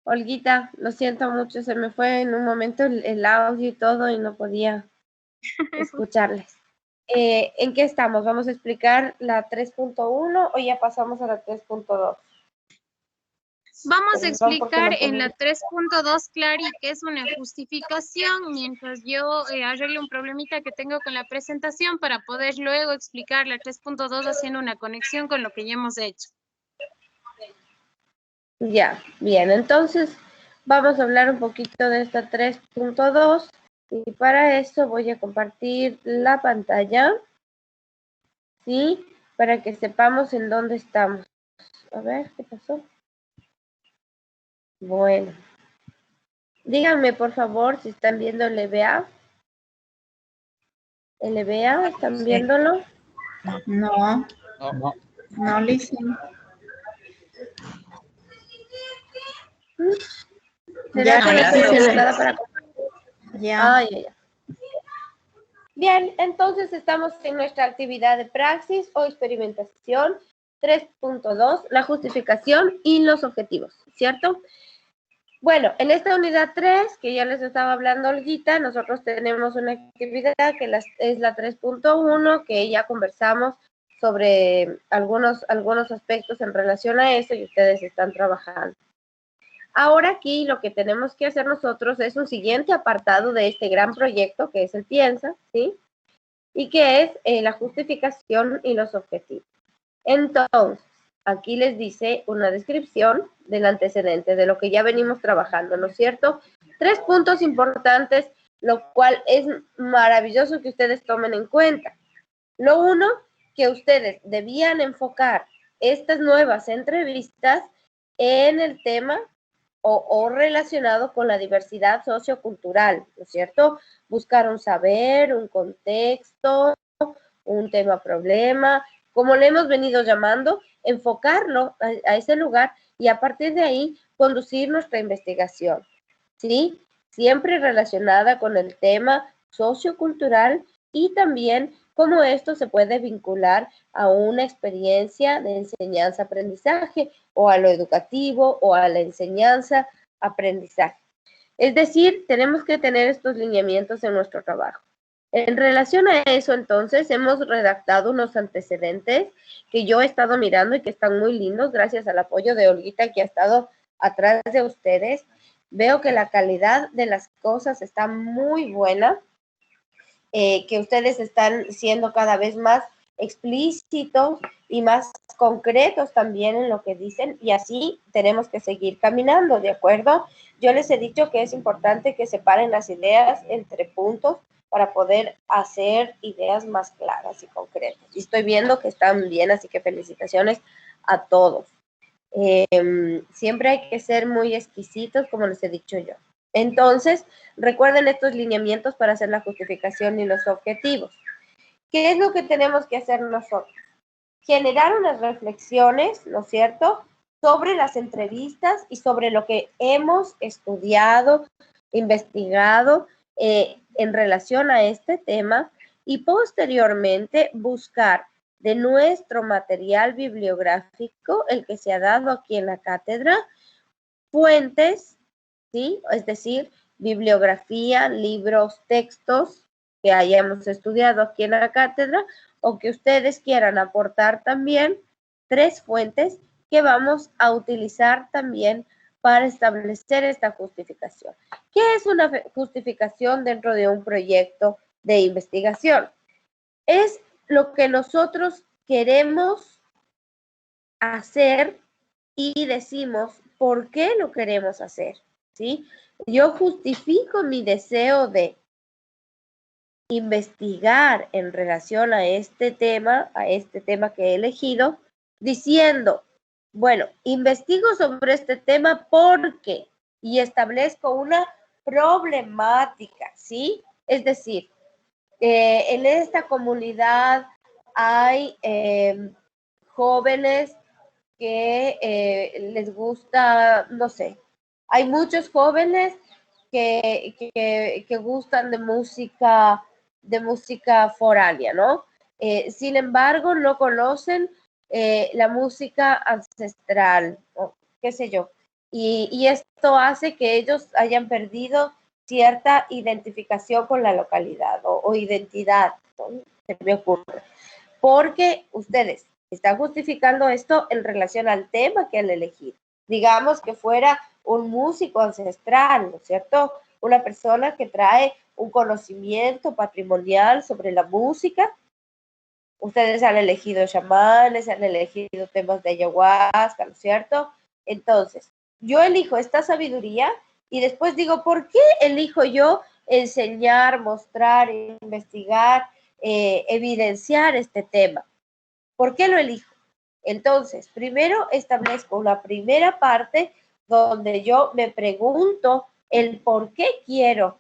Olguita, lo siento mucho, se me fue en un momento el audio y todo y no podía escucharles. ¿En qué estamos? ¿Vamos a explicar la 3.1 o ya pasamos a la 3.2? Vamos a Perdón, porque explicar no en la podía. 3.2, Clary, que es una justificación, mientras yo arregle un problemita que tengo con la presentación para poder luego explicar la 3.2 haciendo una conexión con lo que ya hemos hecho. Ya, bien, entonces vamos a hablar un poquito de esta 3.2 y para eso voy a compartir la pantalla, ¿sí? Para que sepamos en dónde estamos. A ver, ¿qué pasó? Bueno, díganme por favor si están viendo el EBA. ¿El EBA? ¿Están viéndolo? No, No. no, listen. ¿Será que no Ya estoy se ve. habilitada para... Ya. Ah, ya. Bien, entonces estamos en nuestra actividad de praxis o experimentación 3.2, la justificación y los objetivos, ¿cierto? Bueno, en esta unidad 3, que ya les estaba hablando Olguita, nosotros tenemos una actividad que es la 3.1, que ya conversamos sobre algunos aspectos en relación a eso y ustedes están trabajando. Ahora aquí lo que tenemos que hacer nosotros es un siguiente apartado de este gran proyecto que es el Piensa, ¿sí? Y que es la justificación y los objetivos. Entonces, aquí les dice una descripción del antecedente, de lo que ya venimos trabajando, ¿no es cierto? 3 puntos importantes, lo cual es maravilloso que ustedes tomen en cuenta. Lo uno, que ustedes debían enfocar estas nuevas entrevistas en el tema o relacionado con la diversidad sociocultural, ¿no es cierto? Buscar un saber, un contexto, un tema problema, como le hemos venido llamando, enfocarlo a ese lugar y a partir de ahí conducir nuestra investigación, ¿sí? Siempre relacionada con el tema sociocultural y también cómo esto se puede vincular a una experiencia de enseñanza-aprendizaje o a lo educativo o a la enseñanza-aprendizaje. Es decir, tenemos que tener estos lineamientos en nuestro trabajo. En relación a eso, entonces, hemos redactado unos antecedentes que yo he estado mirando y que están muy lindos, gracias al apoyo de Olguita, que ha estado atrás de ustedes. Veo que la calidad de las cosas está muy buena, que ustedes están siendo cada vez más explícitos y más concretos también en lo que dicen y así tenemos que seguir caminando, ¿de acuerdo? Yo les he dicho que es importante que separen las ideas entre puntos para poder hacer ideas más claras y concretas. Y estoy viendo que están bien, así que felicitaciones a todos. Siempre hay que ser muy exquisitos, como les he dicho yo. Entonces, recuerden estos lineamientos para hacer la justificación y los objetivos. ¿Qué es lo que tenemos que hacer nosotros? Generar unas reflexiones, ¿no es cierto?, sobre las entrevistas y sobre lo que hemos estudiado, investigado en relación a este tema y posteriormente buscar de nuestro material bibliográfico, el que se ha dado aquí en la cátedra, fuentes, ¿sí? Es decir, bibliografía, libros, textos que hayamos estudiado aquí en la cátedra o que ustedes quieran aportar también, 3 fuentes que vamos a utilizar también para establecer esta justificación. ¿Qué es una justificación dentro de un proyecto de investigación? Es lo que nosotros queremos hacer y decimos por qué lo queremos hacer, ¿sí? Yo justifico mi deseo de investigar en relación a este tema que he elegido, diciendo, bueno, investigo sobre este tema porque y establezco una problemática, ¿sí? Es decir, en esta comunidad hay jóvenes que les gusta, no sé, hay muchos jóvenes que gustan de música foránea, ¿no? Sin embargo, no conocen la música ancestral, o qué sé yo. y esto hace que ellos hayan perdido cierta identificación con la localidad o identidad, ¿no? Se me ocurre. Porque ustedes están justificando esto en relación al tema que han elegido. Digamos que fuera un músico ancestral, ¿no es cierto? Una persona que trae un conocimiento patrimonial sobre la música. Ustedes han elegido chamanes, han elegido temas de ayahuasca, ¿no es cierto? Entonces, yo elijo esta sabiduría y después digo, ¿por qué elijo yo enseñar, mostrar, investigar, evidenciar este tema? ¿Por qué lo elijo? Entonces, primero establezco una primera parte donde yo me pregunto el por qué quiero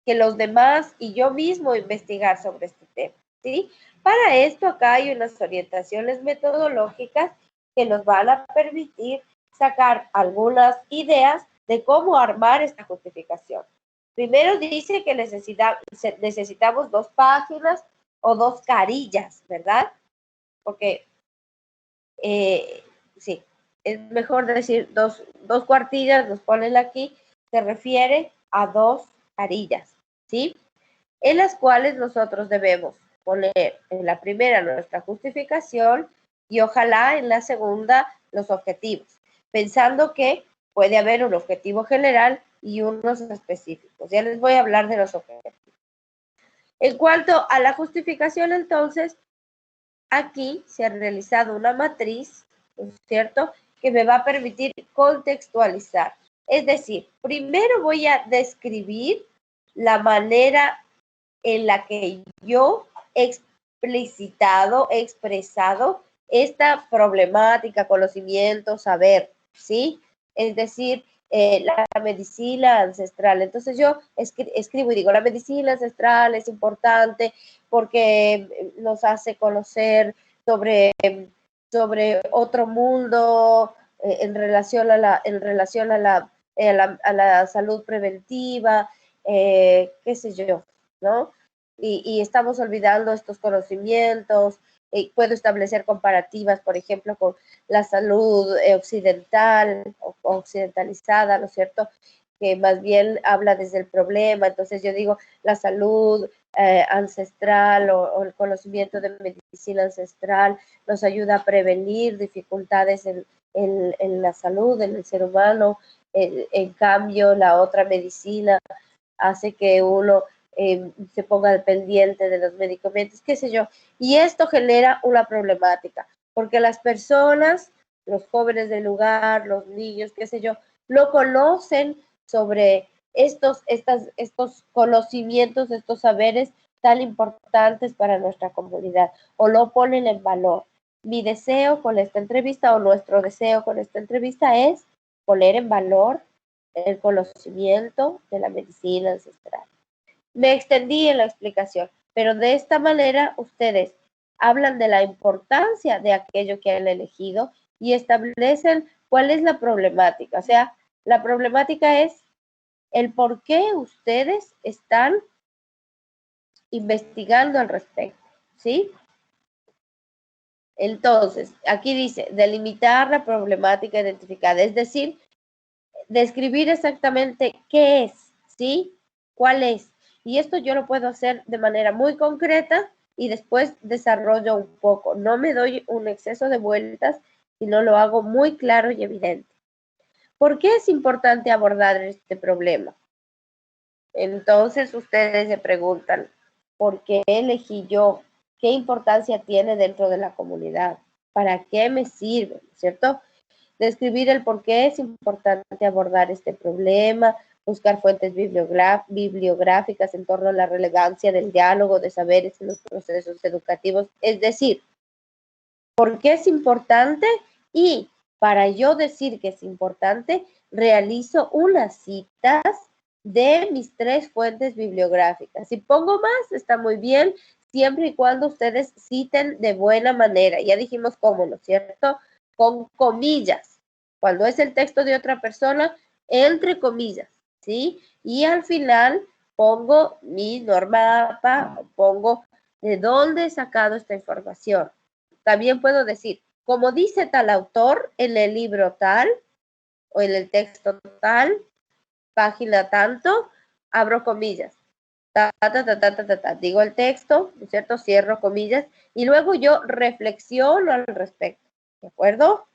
que los demás y yo mismo investigar sobre este tema, ¿sí? Para esto acá hay unas orientaciones metodológicas que nos van a permitir sacar algunas ideas de cómo armar esta justificación. Primero dice que necesitamos 2 páginas o 2 carillas, ¿verdad? Porque, sí, es mejor decir dos cuartillas, nos ponen aquí, se refiere a 2 carillas, ¿sí? En las cuales nosotros debemos poner en la primera nuestra justificación y ojalá en la segunda los objetivos, pensando que puede haber un objetivo general y unos específicos. Ya les voy a hablar de los objetivos. En cuanto a la justificación, entonces, aquí se ha realizado una matriz, ¿no es cierto?, que me va a permitir contextualizar. Es decir, primero voy a describir la manera en la que yo he explicitado, he expresado esta problemática, conocimiento, saber, ¿sí? Es decir, la medicina ancestral. Entonces yo escribo y digo, la medicina ancestral es importante porque nos hace conocer sobre otro mundo en relación a la salud preventiva, qué sé yo, ¿no? Y estamos olvidando estos conocimientos. Puedo establecer comparativas, por ejemplo, con la salud occidental o occidentalizada, ¿no es cierto?, que más bien habla desde el problema. Entonces yo digo, la salud ancestral o el conocimiento de medicina ancestral nos ayuda a prevenir dificultades en la salud, en el ser humano. En cambio, la otra medicina hace que uno se ponga dependiente de los medicamentos, qué sé yo. Y esto genera una problemática, porque las personas, los jóvenes del lugar, los niños, qué sé yo, no conocen sobre estos conocimientos, estos saberes tan importantes para nuestra comunidad, o lo ponen en valor. Mi deseo con esta entrevista, o nuestro deseo con esta entrevista, es poner en valor el conocimiento de la medicina ancestral. Me extendí en la explicación, pero de esta manera ustedes hablan de la importancia de aquello que han elegido y establecen cuál es la problemática. O sea, la problemática es el por qué ustedes están investigando al respecto, ¿sí? Entonces, aquí dice, delimitar la problemática identificada, es decir, describir exactamente qué es, ¿sí? ¿Cuál es? Y esto yo lo puedo hacer de manera muy concreta y después desarrollo un poco. No me doy un exceso de vueltas, sino lo hago muy claro y evidente. ¿Por qué es importante abordar este problema? Entonces ustedes se preguntan, ¿por qué elegí yo? ¿Qué importancia tiene dentro de la comunidad? ¿Para qué me sirve? ¿Cierto? Describir el por qué es importante abordar este problema, buscar fuentes bibliográficas en torno a la relevancia del diálogo de saberes en los procesos educativos. Es decir, ¿por qué es importante? Y para yo decir que es importante, realizo unas citas de mis 3 fuentes bibliográficas. Si pongo más, está muy bien, siempre y cuando ustedes citen de buena manera. Ya dijimos cómo, ¿no es cierto? Con comillas. Cuando es el texto de otra persona, entre comillas, ¿sí? Y al final pongo mi norma APA, pongo de dónde he sacado esta información. También puedo decir, como dice tal autor en el libro tal, o en el texto tal, página tanto, abro comillas, digo el texto, ¿no es cierto? Cierro comillas y luego yo reflexiono al respecto, ¿de acuerdo?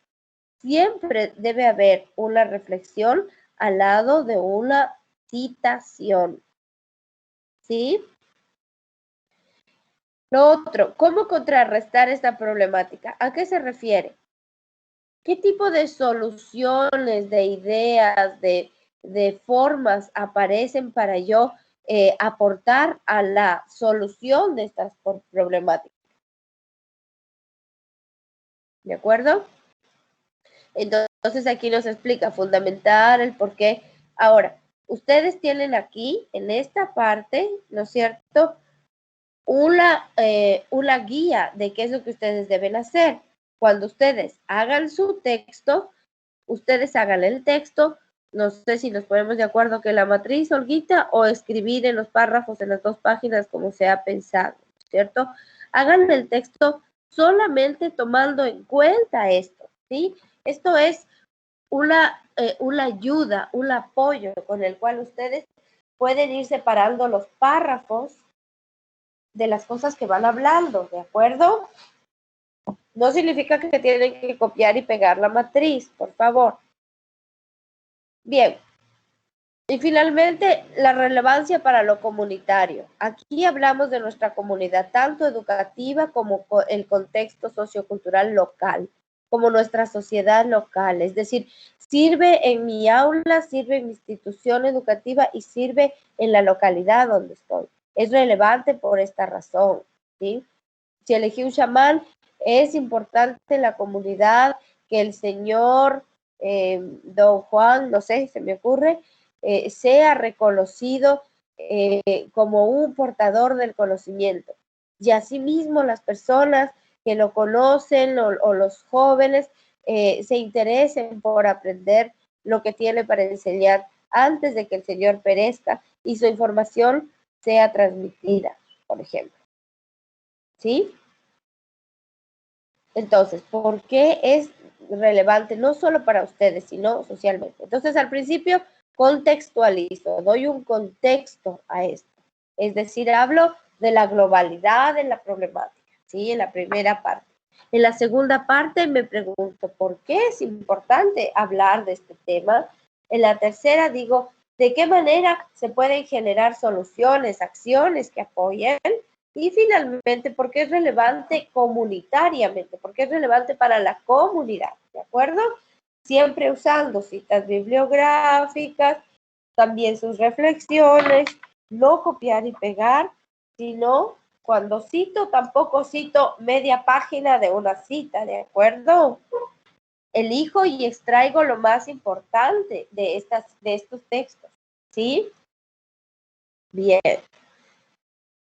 Siempre debe haber una reflexión al lado de una citación, ¿sí? Lo otro, ¿cómo contrarrestar esta problemática? ¿A qué se refiere? ¿Qué tipo de soluciones, de ideas, de formas aparecen para yo aportar a la solución de estas problemáticas? ¿De acuerdo? Entonces aquí nos explica fundamental el por qué. Ahora, ustedes tienen aquí, en esta parte, ¿no es cierto?, una guía de qué es lo que ustedes deben hacer. Cuando ustedes hagan su texto, ustedes hagan el texto, no sé si nos ponemos de acuerdo que la matriz, Olguita, o escribir en los párrafos en las dos páginas como se ha pensado, ¿cierto? Hagan el texto solamente tomando en cuenta esto, ¿sí? Esto es una ayuda, un apoyo con el cual ustedes pueden ir separando los párrafos de las cosas que van hablando, ¿de acuerdo? No significa que tienen que copiar y pegar la matriz, por favor. Bien. Y finalmente, la relevancia para lo comunitario. Aquí hablamos de nuestra comunidad, tanto educativa como el contexto sociocultural local, como nuestra sociedad local. Es decir, sirve en mi aula, sirve en mi institución educativa y sirve en la localidad donde estoy. Es relevante por esta razón, ¿sí? Si elegí un chamán, es importante la comunidad que el señor Don Juan, no sé, se me ocurre, sea reconocido como un portador del conocimiento. Y asimismo las personas que lo conocen o los jóvenes se interesen por aprender lo que tiene para enseñar antes de que el señor perezca y su información sea transmitida, por ejemplo. ¿Sí? Entonces, ¿por qué es relevante no solo para ustedes, sino socialmente? Entonces, al principio contextualizo, doy un contexto a esto. Es decir, hablo de la globalidad de la problemática, ¿sí? En la primera parte. En la segunda parte me pregunto, ¿por qué es importante hablar de este tema? En la tercera digo, ¿de qué manera se pueden generar soluciones, acciones que apoyen? Y finalmente, porque es relevante comunitariamente, porque es relevante para la comunidad, ¿de acuerdo? Siempre usando citas bibliográficas, también sus reflexiones, no copiar y pegar, sino cuando cito, tampoco cito media página de una cita, ¿de acuerdo? Elijo y extraigo lo más importante de estos textos, ¿sí? Bien.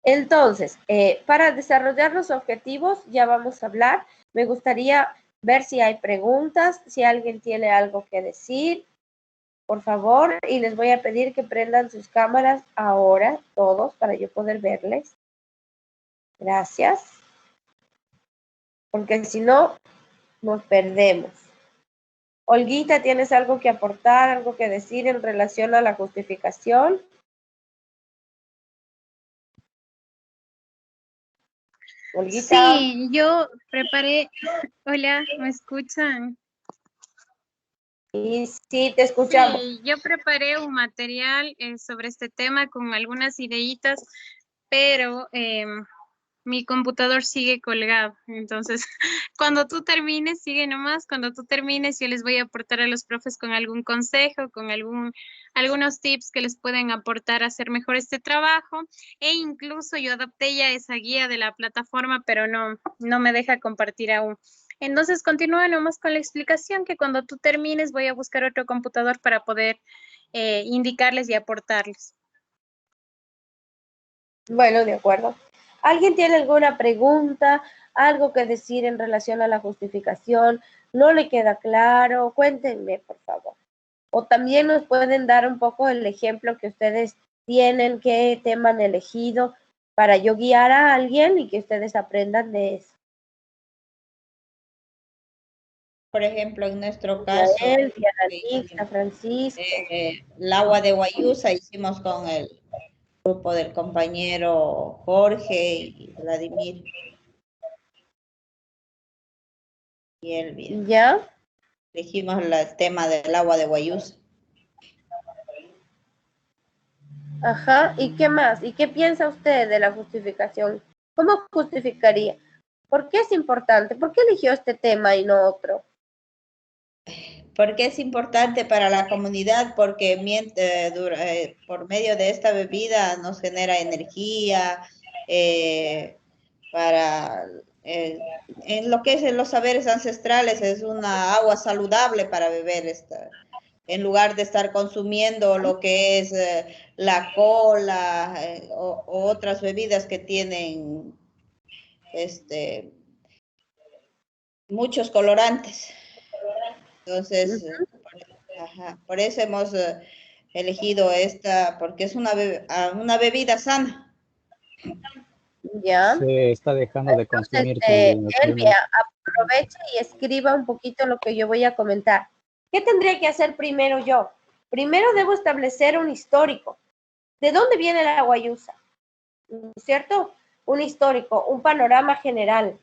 Entonces, para desarrollar los objetivos, ya vamos a hablar. Me gustaría ver si hay preguntas, si alguien tiene algo que decir, por favor, y les voy a pedir que prendan sus cámaras ahora, todos, para yo poder verles. Gracias. Porque si no, nos perdemos. Olguita, ¿tienes algo que aportar, algo que decir en relación a la justificación? Olguita. Sí, yo preparé. Hola, ¿me escuchan? Y sí, te escuchamos. Sí, yo preparé un material sobre este tema con algunas ideitas, pero mi computador sigue colgado. Entonces, cuando tú termines, sigue nomás. Cuando tú termines, yo les voy a aportar a los profes con algún consejo, con algunos tips que les pueden aportar a hacer mejor este trabajo. E incluso yo adopté ya esa guía de la plataforma, pero no me deja compartir aún. Entonces, continúa nomás con la explicación, que cuando tú termines voy a buscar otro computador para poder indicarles y aportarles. Bueno, de acuerdo. ¿Alguien tiene alguna pregunta, algo que decir en relación a la justificación? ¿No le queda claro? Cuéntenme, por favor. O también nos pueden dar un poco el ejemplo que ustedes tienen, qué tema han elegido para yo guiar a alguien y que ustedes aprendan de eso. Por ejemplo, en nuestro caso, Elvia, Alix, Francisco. el agua de Guayusa hicimos con el grupo del compañero Jorge y Vladimir y Elvia. ¿Ya? Elegimos el tema del agua de Guayusa. Ajá. ¿Y qué más? ¿Y qué piensa usted de la justificación? ¿Cómo justificaría? ¿Por qué es importante? ¿Por qué eligió este tema y no otro? Porque es importante para la comunidad, porque por medio de esta bebida nos genera energía, para en lo que es en los saberes ancestrales, es una agua saludable para beber esta, en lugar de estar consumiendo lo que es la cola o otras bebidas que tienen muchos colorantes. Entonces, ajá, por eso hemos elegido esta, porque es una bebida sana. ¿Ya? Se está dejando de Entonces, consumir también Elvia, actualmente. aprovecha y escriba un poquito lo que yo voy a comentar. ¿Qué tendría que hacer primero yo? Primero debo establecer un histórico. ¿De dónde viene la guayusa? ¿Cierto? Un histórico, un panorama general.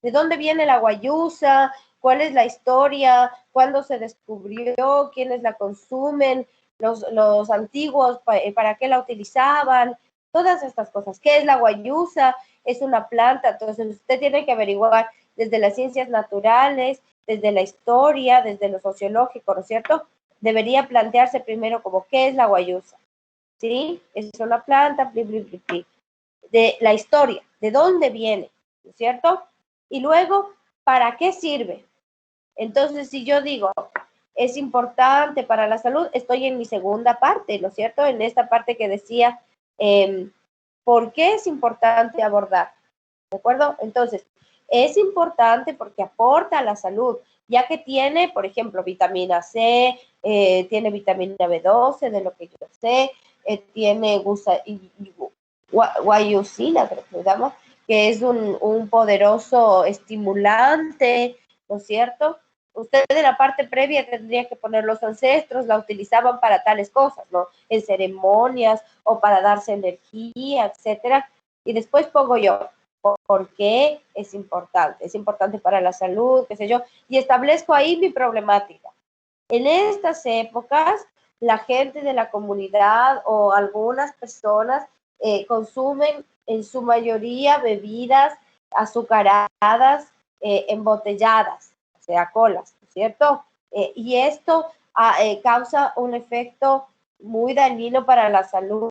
¿De dónde viene la guayusa? ¿Cuál es la historia? ¿Cuándo se descubrió? ¿Quiénes la consumen? Los antiguos, ¿para qué la utilizaban? Todas estas cosas. ¿Qué es la guayusa? Es una planta. Entonces usted tiene que averiguar desde las ciencias naturales, desde la historia, desde lo sociológico, ¿no es cierto? Debería plantearse primero como ¿qué es la guayusa? ¿Sí? Es una planta, bli, bli, bli, bli. De la historia, de dónde viene, ¿no es cierto? Y luego, ¿para qué sirve? Entonces, si yo digo, es importante para la salud, estoy en mi segunda parte, ¿no es cierto? En esta parte que decía, ¿por qué es importante abordar? ¿De acuerdo? Entonces, es importante porque aporta a la salud, ya que tiene, por ejemplo, vitamina C, tiene vitamina B12, de lo que yo sé, tiene guayusina, creo que se llama, que es un poderoso estimulante, ¿no es cierto? Usted en la parte previa tendría que poner los ancestros, la utilizaban para tales cosas, ¿no? En ceremonias o para darse energía, etcétera. Y después pongo yo, ¿por qué es importante? Es importante para la salud, qué sé yo, y establezco ahí mi problemática. En estas épocas, la gente de la comunidad o algunas personas consumen en su mayoría bebidas azucaradas, embotelladas, o sea, colas, ¿cierto? Y esto causa un efecto muy dañino para la salud,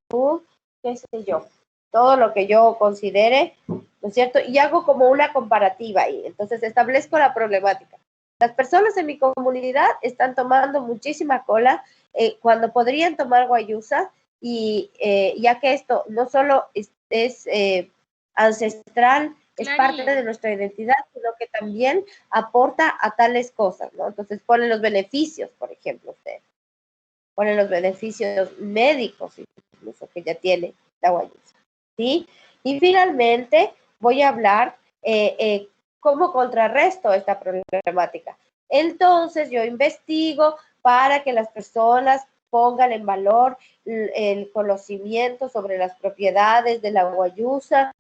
qué sé yo, todo lo que yo considere, ¿no es cierto? Y hago como una comparativa ahí, entonces establezco la problemática. Las personas en mi comunidad están tomando muchísima cola cuando podrían tomar guayusa y ya que esto no solo es ancestral, es parte de nuestra identidad, sino que también aporta a tales cosas, ¿no? Entonces ponen los beneficios, por ejemplo, usted. Ponen los beneficios médicos, incluso que ya tiene la guayusa, ¿sí? Y finalmente voy a hablar cómo contrarresto esta problemática. Entonces yo investigo para que las personas pongan en valor el conocimiento sobre las propiedades de la guayusa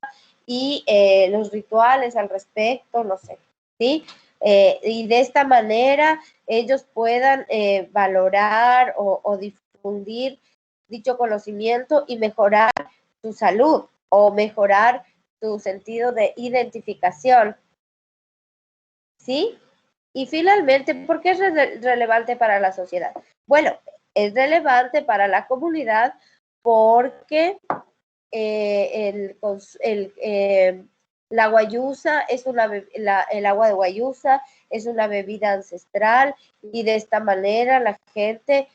y los rituales al respecto, no sé, ¿sí? Y de esta manera ellos puedan valorar o difundir dicho conocimiento y mejorar su salud o mejorar su sentido de identificación. ¿Sí? Y finalmente, ¿por qué es relevante para la sociedad? Bueno, es relevante para la comunidad porque la guayusa es el agua de guayusa es una bebida ancestral y de esta manera la gente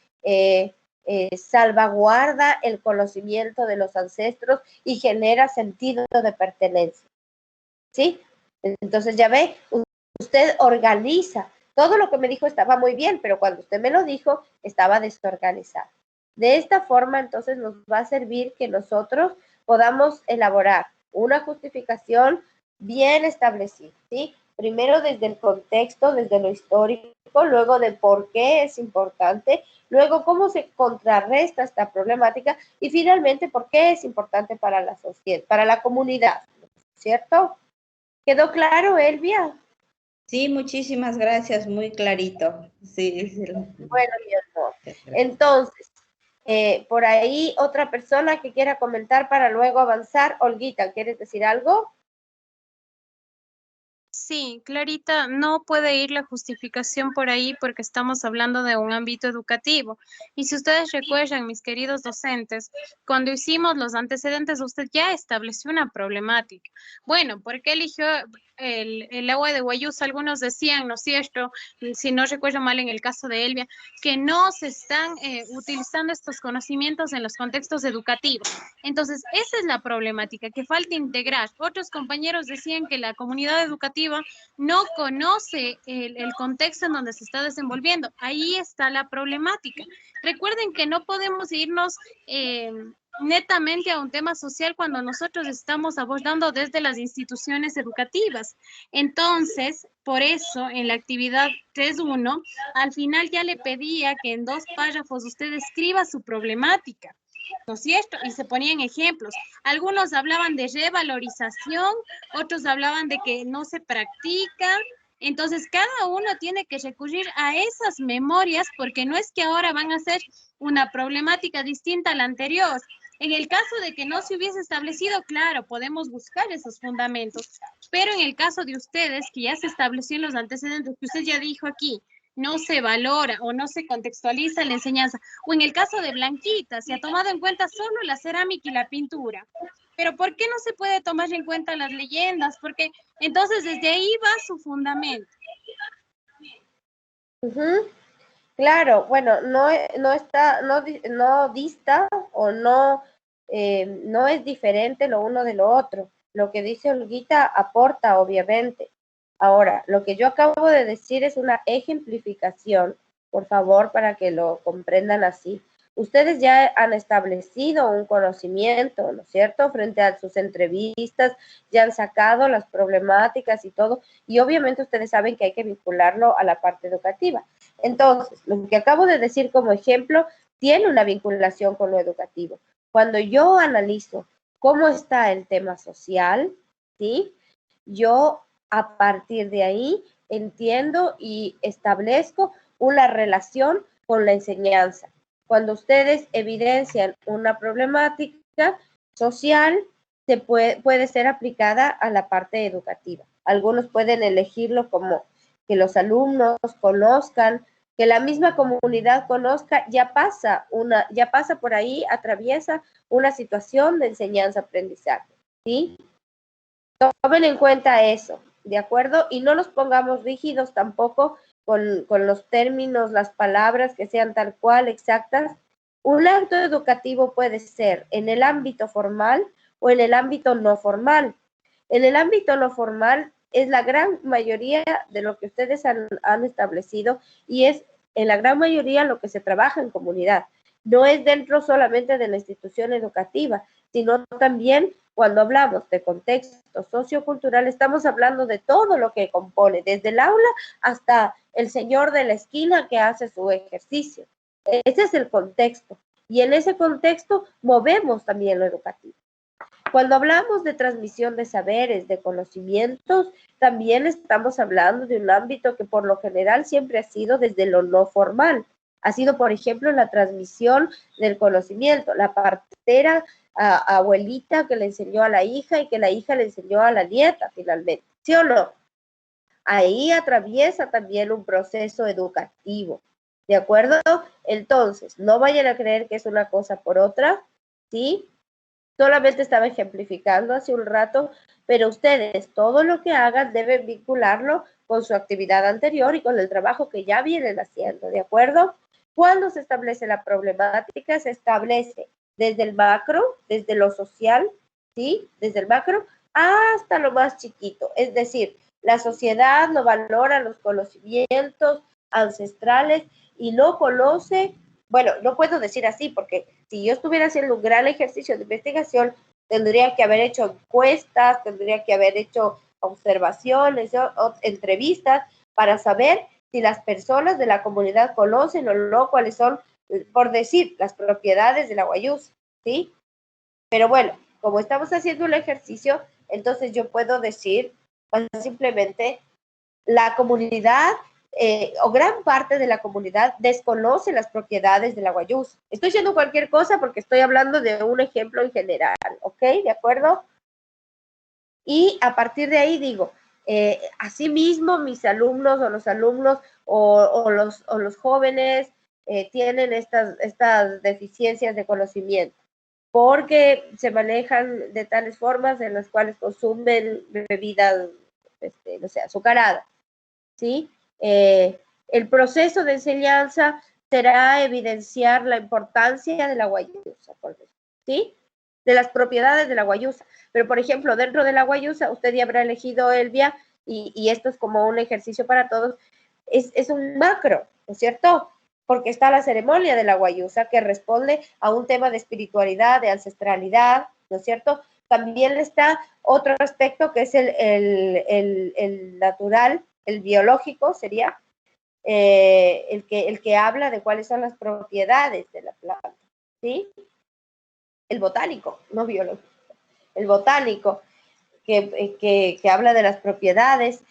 salvaguarda el conocimiento de los ancestros y genera sentido de pertenencia. ¿Sí? Entonces ya ve, usted organiza. Todo lo que me dijo estaba muy bien, pero cuando usted me lo dijo, estaba desorganizado. De esta forma, entonces, nos va a servir que nosotros podamos elaborar una justificación bien establecida, ¿sí? primero desde el contexto, desde lo histórico, luego de por qué es importante, luego cómo se contrarresta esta problemática y finalmente por qué es importante para la sociedad, para la comunidad, ¿cierto? ¿Quedó claro, Elvia? Sí, muchísimas gracias, muy clarito. Sí, sí. Bueno, mi amor. Entonces, por ahí otra persona que quiera comentar para luego avanzar. Olguita, ¿quieres decir algo? Sí, Clarita, no puede ir la justificación por ahí porque estamos hablando de un ámbito educativo. Y si ustedes recuerdan, mis queridos docentes, cuando hicimos los antecedentes, usted ya estableció una problemática. Bueno, ¿por qué eligió el agua de Guayusa? Algunos decían, ¿no es cierto? Si no recuerdo mal en el caso de Elvia, que no se están utilizando estos conocimientos en los contextos educativos. Entonces, esa es la problemática, que falta integrar. Otros compañeros decían que la comunidad educativa no conoce el contexto en donde se está desenvolviendo. Ahí está la problemática. Recuerden que no podemos irnos netamente a un tema social cuando nosotros estamos abordando desde las instituciones educativas. Entonces, por eso, en la actividad 3.1, al final ya le pedía que en 2 párrafos usted escriba su problemática. ¿No es cierto? Y se ponían ejemplos. Algunos hablaban de revalorización, otros hablaban de que no se practica. Entonces, cada uno tiene que recurrir a esas memorias porque no es que ahora van a ser una problemática distinta a la anterior. En el caso de que no se hubiese establecido, claro, podemos buscar esos fundamentos, pero en el caso de ustedes, que ya se estableció en los antecedentes, que usted ya dijo aquí, no se valora o no se contextualiza la enseñanza, o en el caso de Blanquita, se ha tomado en cuenta solo la cerámica y la pintura. Pero ¿por qué no se puede tomar en cuenta las leyendas? Porque entonces desde ahí va su fundamento. Claro, bueno, no dista o no, no es diferente lo uno de lo otro. Lo que dice Olguita aporta, obviamente. Ahora, lo que yo acabo de decir es una ejemplificación, por favor, para que lo comprendan así. Ustedes ya han establecido un conocimiento, ¿no es cierto?, frente a sus entrevistas, ya han sacado las problemáticas y todo, y obviamente ustedes saben que hay que vincularlo a la parte educativa. Entonces, lo que acabo de decir como ejemplo tiene una vinculación con lo educativo. Cuando yo analizo cómo está el tema social, ¿sí? Yo a partir de ahí entiendo y establezco una relación con la enseñanza. Cuando ustedes evidencian una problemática social, puede ser aplicada a la parte educativa. Algunos pueden elegirlo como que los alumnos conozcan, que la misma comunidad conozca, ya pasa por ahí, atraviesa una situación de enseñanza-aprendizaje, ¿sí? Tomen en cuenta eso, ¿de acuerdo? Y no nos pongamos rígidos tampoco con los términos, las palabras que sean tal cual, exactas. Un acto educativo puede ser en el ámbito formal o en el ámbito no formal. En el ámbito no formal es la gran mayoría de lo que ustedes han establecido y es en la gran mayoría lo que se trabaja en comunidad. No es dentro solamente de la institución educativa, sino también cuando hablamos de contexto sociocultural, estamos hablando de todo lo que compone, desde el aula hasta el señor de la esquina que hace su ejercicio. Ese es el contexto. Y en ese contexto movemos también lo educativo. Cuando hablamos de transmisión de saberes, de conocimientos, también estamos hablando de un ámbito que por lo general siempre ha sido desde lo no formal. Ha sido, por ejemplo, la transmisión del conocimiento, la partera abuelita que le enseñó a la hija y que la hija le enseñó a la nieta finalmente, ¿sí o no? Ahí atraviesa también un proceso educativo, ¿de acuerdo? Entonces, no vayan a creer que es una cosa por otra, ¿sí? Solamente estaba ejemplificando hace un rato, pero ustedes todo lo que hagan deben vincularlo con su actividad anterior y con el trabajo que ya vienen haciendo, ¿de acuerdo? Cuando se establece la problemática, se establece desde el macro, desde lo social, ¿sí? Desde el macro hasta lo más chiquito. Es decir, la sociedad no valora los conocimientos ancestrales y no conoce, bueno, no puedo decir así porque si yo estuviera haciendo un gran ejercicio de investigación, tendría que haber hecho encuestas, tendría que haber hecho observaciones o entrevistas para saber si las personas de la comunidad conocen o no cuáles son, por decir, las propiedades de la guayusa, ¿sí? Pero bueno, como estamos haciendo un ejercicio, entonces yo puedo decir pues, simplemente la comunidad o gran parte de la comunidad desconoce las propiedades de la guayusa. Estoy diciendo cualquier cosa porque estoy hablando de un ejemplo en general, ¿ok? ¿De acuerdo? Y a partir de ahí digo, asimismo mis alumnos o los alumnos o los jóvenes tienen estas deficiencias de conocimiento porque se manejan de tales formas en las cuales consumen bebidas, no sé, azucaradas, ¿sí? El proceso de enseñanza será evidenciar la importancia de la guayusa, ¿sí? De las propiedades de la guayusa. Pero, por ejemplo, dentro de la guayusa, usted ya habrá elegido Elvia, y esto es como un ejercicio para todos, es un macro, ¿no es cierto? Porque está la ceremonia de la guayusa que responde a un tema de espiritualidad, de ancestralidad, ¿no es cierto? También está otro aspecto que es el natural, el biológico sería, el que habla de cuáles son las propiedades de la planta, ¿sí? El botánico, no biológico, el botánico, que habla de las propiedades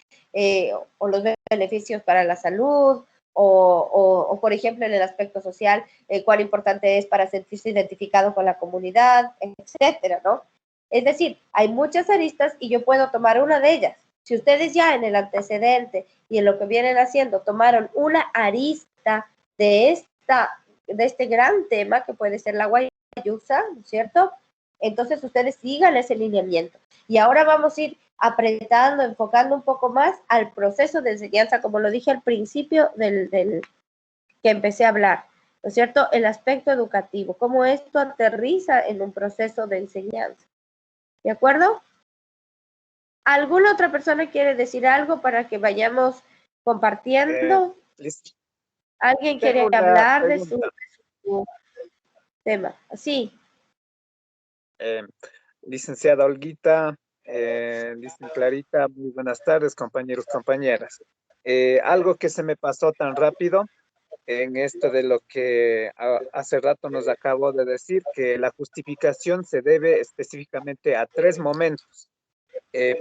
o los beneficios para la salud, o por ejemplo, en el aspecto social, cuán importante es para sentirse identificado con la comunidad, etcétera, ¿no? Es decir, hay muchas aristas y yo puedo tomar una de ellas. Si ustedes ya en el antecedente y en lo que vienen haciendo tomaron una arista de este gran tema que puede ser la guayusa, ¿no es cierto? Entonces ustedes sigan ese lineamiento. Y ahora vamos a ir apretando, enfocando un poco más al proceso de enseñanza, como lo dije al principio del que empecé a hablar, ¿no es cierto? El aspecto educativo, cómo esto aterriza en un proceso de enseñanza. ¿De acuerdo? ¿Alguna otra persona quiere decir algo para que vayamos compartiendo? Listo. ¿Alguien quiere hablar de su tema? Sí. Licenciada Olguita, licenciada Clarita, muy buenas tardes, compañeros, compañeras. Algo que se me pasó tan rápido en esto de lo que hace rato nos acabo de decir, que la justificación se debe específicamente a 3 momentos.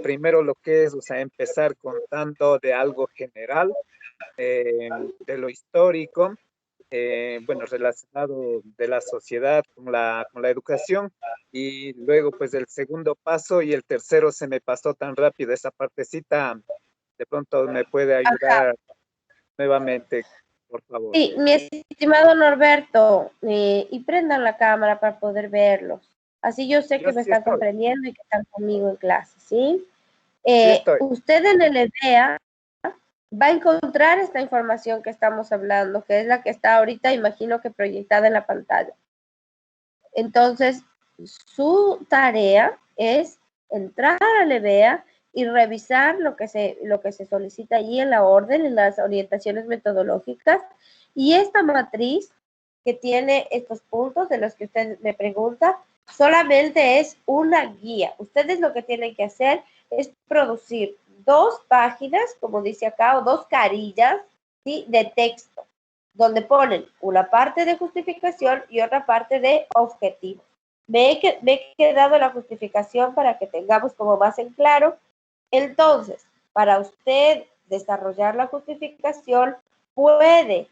Primero lo que es, o sea, empezar contando de algo general, de lo histórico, bueno, relacionado de la sociedad con la educación, y luego pues el segundo paso y el tercero se me pasó tan rápido esa partecita, de pronto me puede ayudar nuevamente, por favor. Sí, mi estimado Norberto, y prendan la cámara para poder verlos. Así yo sé Yo que me sí están estoy. comprendiendo y que están conmigo en clase, ¿sí? Sí estoy. Usted en el EDEA va a encontrar esta información que estamos hablando, que es la que está ahorita, imagino que proyectada en la pantalla. Entonces, su tarea es entrar al EDEA y revisar lo que se solicita allí en la orden, en las orientaciones metodológicas, y esta matriz que tiene estos puntos de los que usted me pregunta, solamente es una guía. Ustedes lo que tienen que hacer es producir 2 páginas, como dice acá, o 2 carillas, ¿sí?, de texto, donde ponen una parte de justificación y otra parte de objetivos. Me he quedado la justificación para que tengamos como más en claro. Entonces, para usted desarrollar la justificación, puede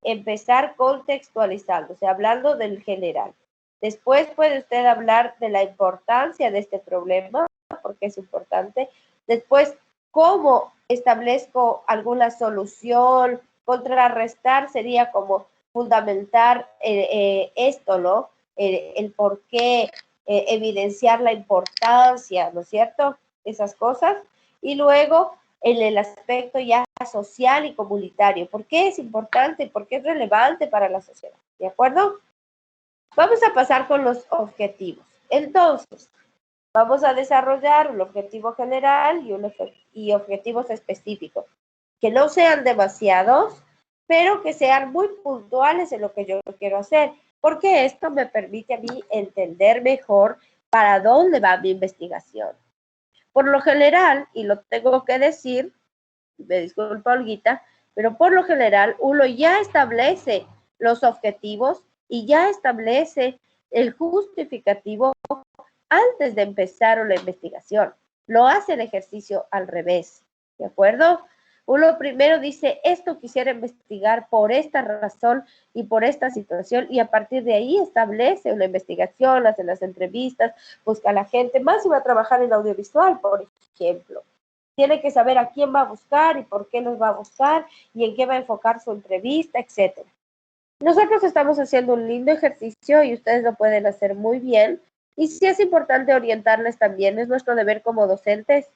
empezar contextualizando, o sea, hablando del general. Después puede usted hablar de la importancia de este problema, porque es importante. Después, cómo establezco alguna solución. Contrarrestar sería como fundamentar esto, ¿no? El por qué, evidenciar la importancia, ¿no es cierto? Esas cosas. Y luego, en el aspecto ya social y comunitario. ¿Por qué es importante? ¿Por qué es relevante para la sociedad? ¿De acuerdo? Vamos a pasar con los objetivos. Entonces, vamos a desarrollar un objetivo general y objetivos específicos, que no sean demasiados, pero que sean muy puntuales en lo que yo quiero hacer, porque esto me permite a mí entender mejor para dónde va mi investigación. Por lo general, y lo tengo que decir, me disculpa Olguita, pero por lo general uno ya establece los objetivos y ya establece el justificativo antes de empezar una investigación. Lo hace el ejercicio al revés, ¿de acuerdo? Uno primero dice, esto quisiera investigar por esta razón y por esta situación, y a partir de ahí establece una investigación, hace las entrevistas, busca a la gente, más si va a trabajar en audiovisual, por ejemplo. Tiene que saber a quién va a buscar y por qué los va a buscar y en qué va a enfocar su entrevista, etc. Nosotros estamos haciendo un lindo ejercicio y ustedes lo pueden hacer muy bien. Y sí es importante orientarles también, es nuestro deber como docentes,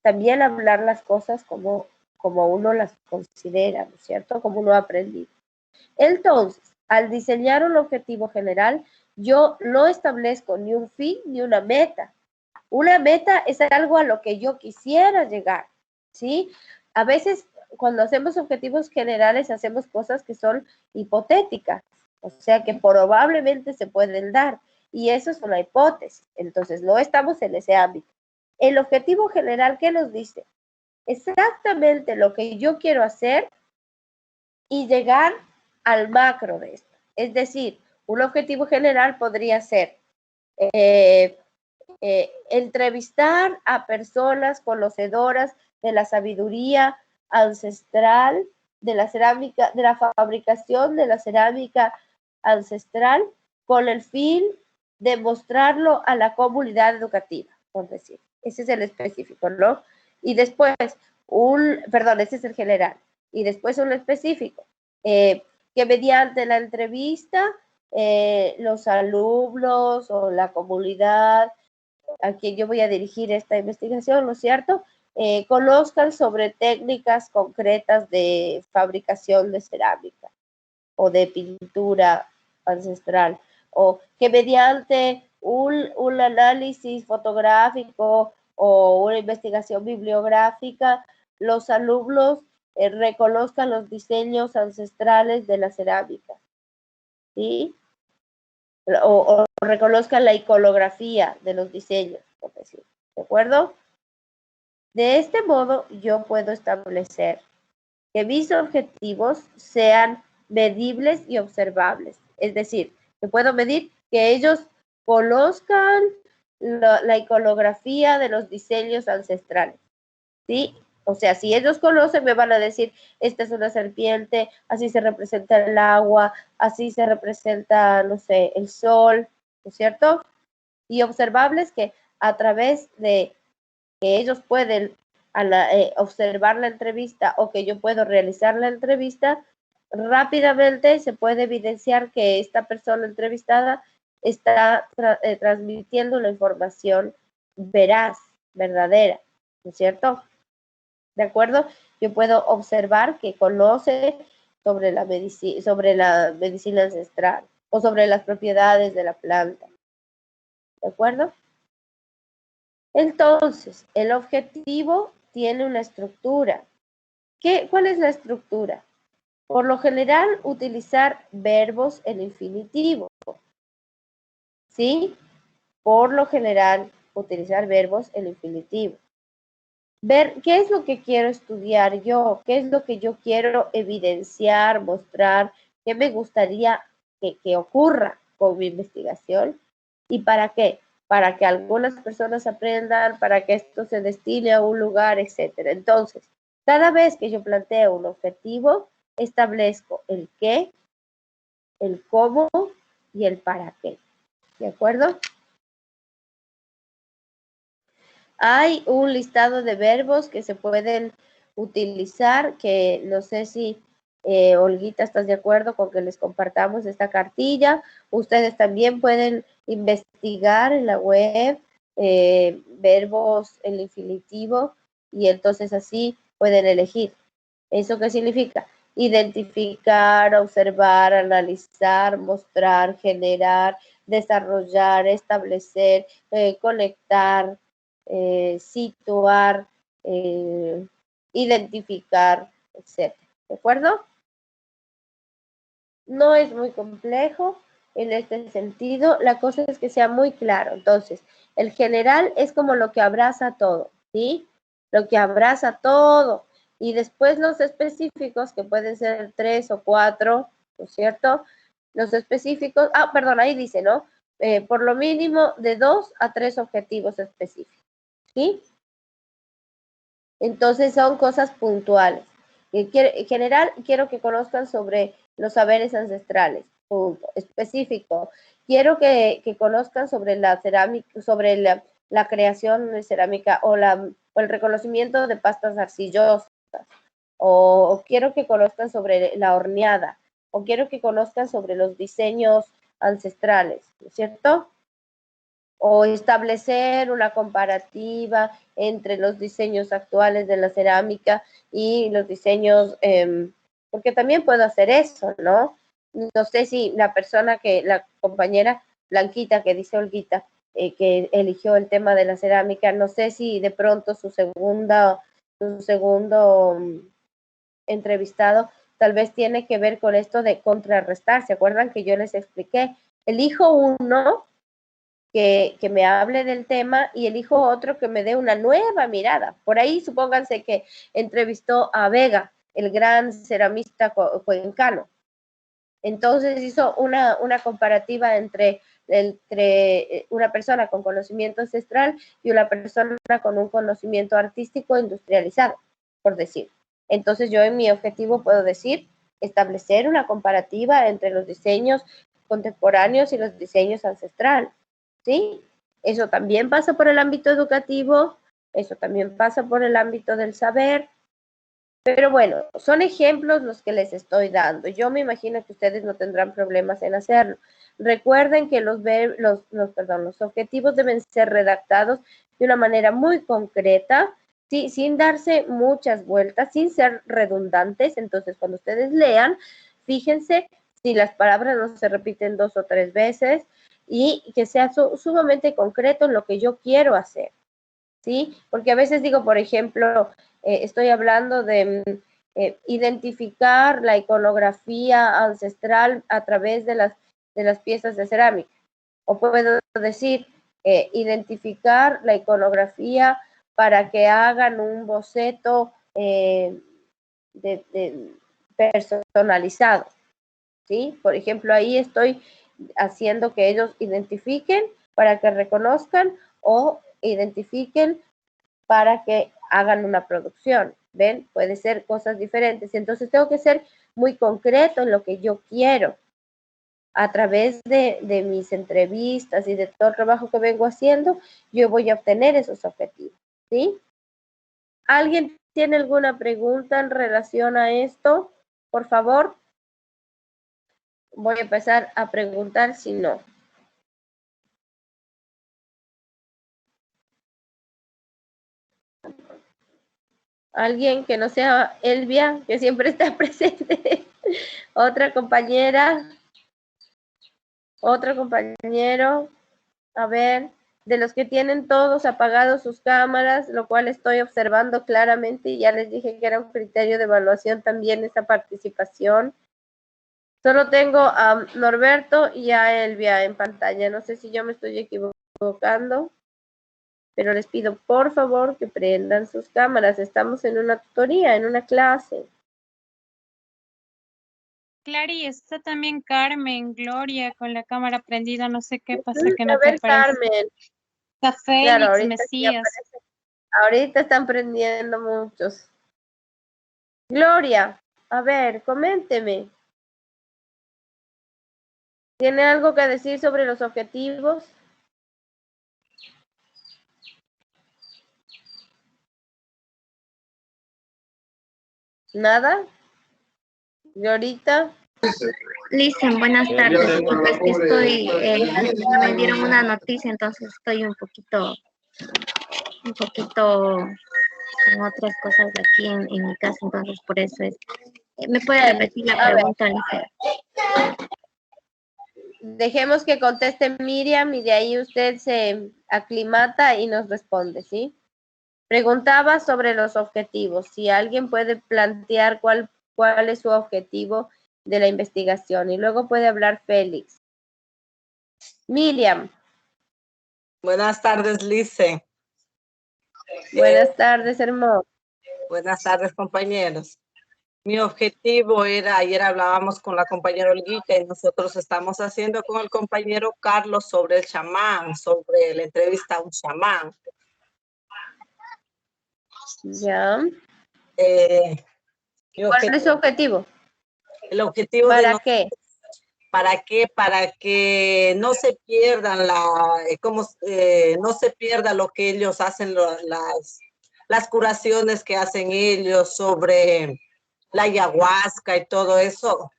también hablar las cosas como uno las considera, ¿no es cierto? Como uno ha aprendido. Entonces, al diseñar un objetivo general, yo no establezco ni un fin ni una meta. Una meta es algo a lo que yo quisiera llegar, ¿sí? A veces, cuando hacemos objetivos generales, hacemos cosas que son hipotéticas, o sea, que probablemente se pueden dar, y eso es una hipótesis. Entonces, no estamos en ese ámbito. El objetivo general, ¿qué nos dice? Exactamente lo que yo quiero hacer y llegar al macro de esto. Es decir, un objetivo general podría ser entrevistar a personas conocedoras de la sabiduría ancestral, de la cerámica, de la fabricación de la cerámica ancestral, con el fin de mostrarlo a la comunidad educativa, por decir. Ese es el específico, ¿no? Y después, ese es el general. Y después un específico, que mediante la entrevista, los alumnos o la comunidad a quien yo voy a dirigir esta investigación, ¿no es cierto? Conozcan sobre técnicas concretas de fabricación de cerámica o de pintura ancestral, o que mediante un análisis fotográfico o una investigación bibliográfica, los alumnos reconozcan los diseños ancestrales de la cerámica, ¿sí? O reconozcan la iconografía de los diseños, por decir, ¿de acuerdo? De este modo, yo puedo establecer que mis objetivos sean medibles y observables. Es decir, que puedo medir que ellos conozcan la iconografía de los diseños ancestrales, ¿sí? O sea, si ellos conocen, me van a decir, esta es una serpiente, así se representa el agua, así se representa, no sé, el sol, ¿no es cierto? Y observables que a través de que ellos pueden observar la entrevista o que yo puedo realizar la entrevista, rápidamente se puede evidenciar que esta persona entrevistada está transmitiendo la información veraz, verdadera, ¿no es cierto? ¿De acuerdo? Yo puedo observar que conoce sobre la medicina ancestral o sobre las propiedades de la planta. ¿De acuerdo? Entonces, el objetivo tiene una estructura. ¿Cuál es la estructura? Por lo general, utilizar verbos en infinitivo. ¿Sí? Por lo general, utilizar verbos en infinitivo. Ver qué es lo que quiero estudiar yo, qué es lo que yo quiero evidenciar, mostrar, qué me gustaría que ocurra con mi investigación y para qué. Para que algunas personas aprendan, para que esto se destine a un lugar, etcétera. Entonces, cada vez que yo planteo un objetivo, establezco el qué, el cómo y el para qué. ¿De acuerdo? Hay un listado de verbos que se pueden utilizar, que no sé si Olguita, ¿estás de acuerdo con que les compartamos esta cartilla? Ustedes también pueden investigar en la web verbos en infinitivo y entonces así pueden elegir. ¿Eso qué significa? Identificar, observar, analizar, mostrar, generar, desarrollar, establecer, conectar, situar, identificar, etc. ¿De acuerdo? No es muy complejo en este sentido, la cosa es que sea muy claro. Entonces, el general es como lo que abraza todo. ¿sí? Lo que abraza todo. Y después los específicos, que pueden ser 3 o 4, ¿no es cierto? Los específicos, perdón, ahí dice, ¿no? Por lo mínimo de 2 a 3 objetivos específicos, ¿sí? Entonces son cosas puntuales. En general, quiero que conozcan sobre los saberes ancestrales, punto. Específico, quiero que conozcan sobre la cerámica, sobre la creación de cerámica o el reconocimiento de pastas arcillosas, o quiero que conozcan sobre la horneada, o quiero que conozcan sobre los diseños ancestrales, ¿no es cierto? O establecer una comparativa entre los diseños actuales de la cerámica y los diseños, porque también puedo hacer eso, ¿no? No sé si la compañera Blanquita, que dice Olguita, que eligió el tema de la cerámica, no sé si de pronto su segundo entrevistado tal vez tiene que ver con esto de contrarrestar. ¿Se acuerdan que yo les expliqué? Elijo uno que me hable del tema y elijo otro que me dé una nueva mirada. Por ahí supónganse que entrevistó a Vega, el gran ceramista cuencano. Entonces hizo una comparativa entre una persona con conocimiento ancestral y una persona con un conocimiento artístico industrializado, por decir. Entonces yo en mi objetivo puedo decir, establecer una comparativa entre los diseños contemporáneos y los diseños ancestrales, ¿sí? Eso también pasa por el ámbito educativo, eso también pasa por el ámbito del saber, pero bueno, son ejemplos los que les estoy dando. Yo me imagino que ustedes no tendrán problemas en hacerlo. Recuerden que los objetivos deben ser redactados de una manera muy concreta, ¿sí? Sin darse muchas vueltas, sin ser redundantes. Entonces, cuando ustedes lean, fíjense si las palabras no se repiten 2 o 3 veces y que sea sumamente concreto en lo que yo quiero hacer, ¿sí? Porque a veces digo, por ejemplo, estoy hablando de identificar la iconografía ancestral a través de las piezas de cerámica. O puedo decir, identificar la iconografía para que hagan un boceto personalizado, ¿sí? Por ejemplo, ahí estoy haciendo que ellos identifiquen para que reconozcan o identifiquen para que hagan una producción. ¿Ven? Puede ser cosas diferentes. Entonces tengo que ser muy concreto en lo que yo quiero. A través de mis entrevistas y de todo el trabajo que vengo haciendo, yo voy a obtener esos objetivos. ¿Sí? ¿Alguien tiene alguna pregunta en relación a esto? Por favor. Voy a empezar a preguntar si no. Alguien que no sea Elvia, que siempre está presente. Otra compañera. Otro compañero. A ver, de los que tienen todos apagados sus cámaras, lo cual estoy observando claramente y ya les dije que era un criterio de evaluación también esa participación. Solo tengo a Norberto y a Elvia en pantalla. No sé si yo me estoy equivocando, pero les pido por favor que prendan sus cámaras. Estamos en una tutoría, en una clase. Clary, está también Carmen, Gloria con la cámara prendida, no sé qué pasa que A no te ver, aparece. Carmen. Está Claro, Félix, ahorita sí Mesías. aparece. Ahorita están prendiendo muchos. Gloria, a ver, coménteme. ¿Tiene algo que decir sobre los objetivos? ¿Nada? ¿Glorita? Listen, buenas tardes. Disculpe, es que estoy, me dieron una noticia, entonces estoy un poquito con otras cosas de aquí en mi casa, entonces por eso es. ¿Me puede repetir la pregunta, Listen? Dejemos que conteste Miriam y de ahí usted se aclimata y nos responde, ¿sí? Preguntaba sobre los objetivos. Si alguien puede plantear cuál es su objetivo de la investigación y luego puede hablar Félix. Miriam. Buenas tardes, Lice. Buenas tardes, hermoso. Buenas tardes, compañeros. Mi objetivo era, ayer hablábamos con la compañera Olguita y nosotros estamos haciendo con el compañero Carlos sobre el chamán, sobre la entrevista a un chamán. Ya. ¿Cuál es su objetivo? El objetivo ¿Para qué? ¿Para qué? Para que no se pierdan no se pierda lo que ellos hacen, las curaciones que hacen ellos sobre la ayahuasca y todo eso,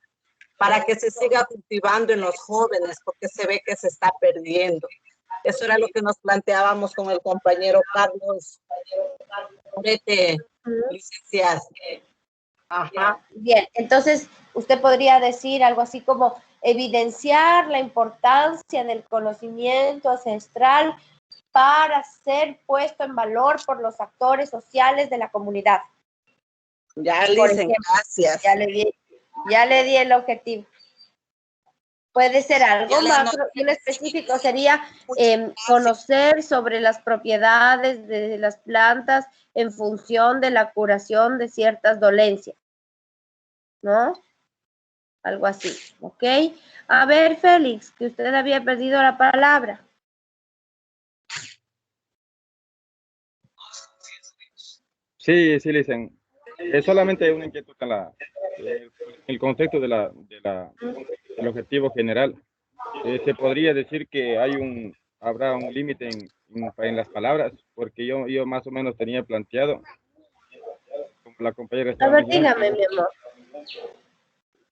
para que se siga cultivando en los jóvenes, porque se ve que se está perdiendo. Eso era lo que nos planteábamos con el compañero Carlos. Licenciado. Ajá. Bien, entonces usted podría decir algo así como evidenciar la importancia del conocimiento ancestral para ser puesto en valor por los actores sociales de la comunidad. Ya, Licen, gracias. Ya le di el objetivo. Puede ser algo macro y un específico sería conocer sobre las propiedades de las plantas en función de la curación de ciertas dolencias, ¿no? Algo así, ¿ok? A ver, Félix, que usted había perdido la palabra. Sí, Licen. Es solamente una inquietud en el concepto del objetivo general. Se podría decir que habrá un límite en las palabras, porque yo más o menos tenía planteado, como la compañera estaba mencionando. Dígame, mi amor.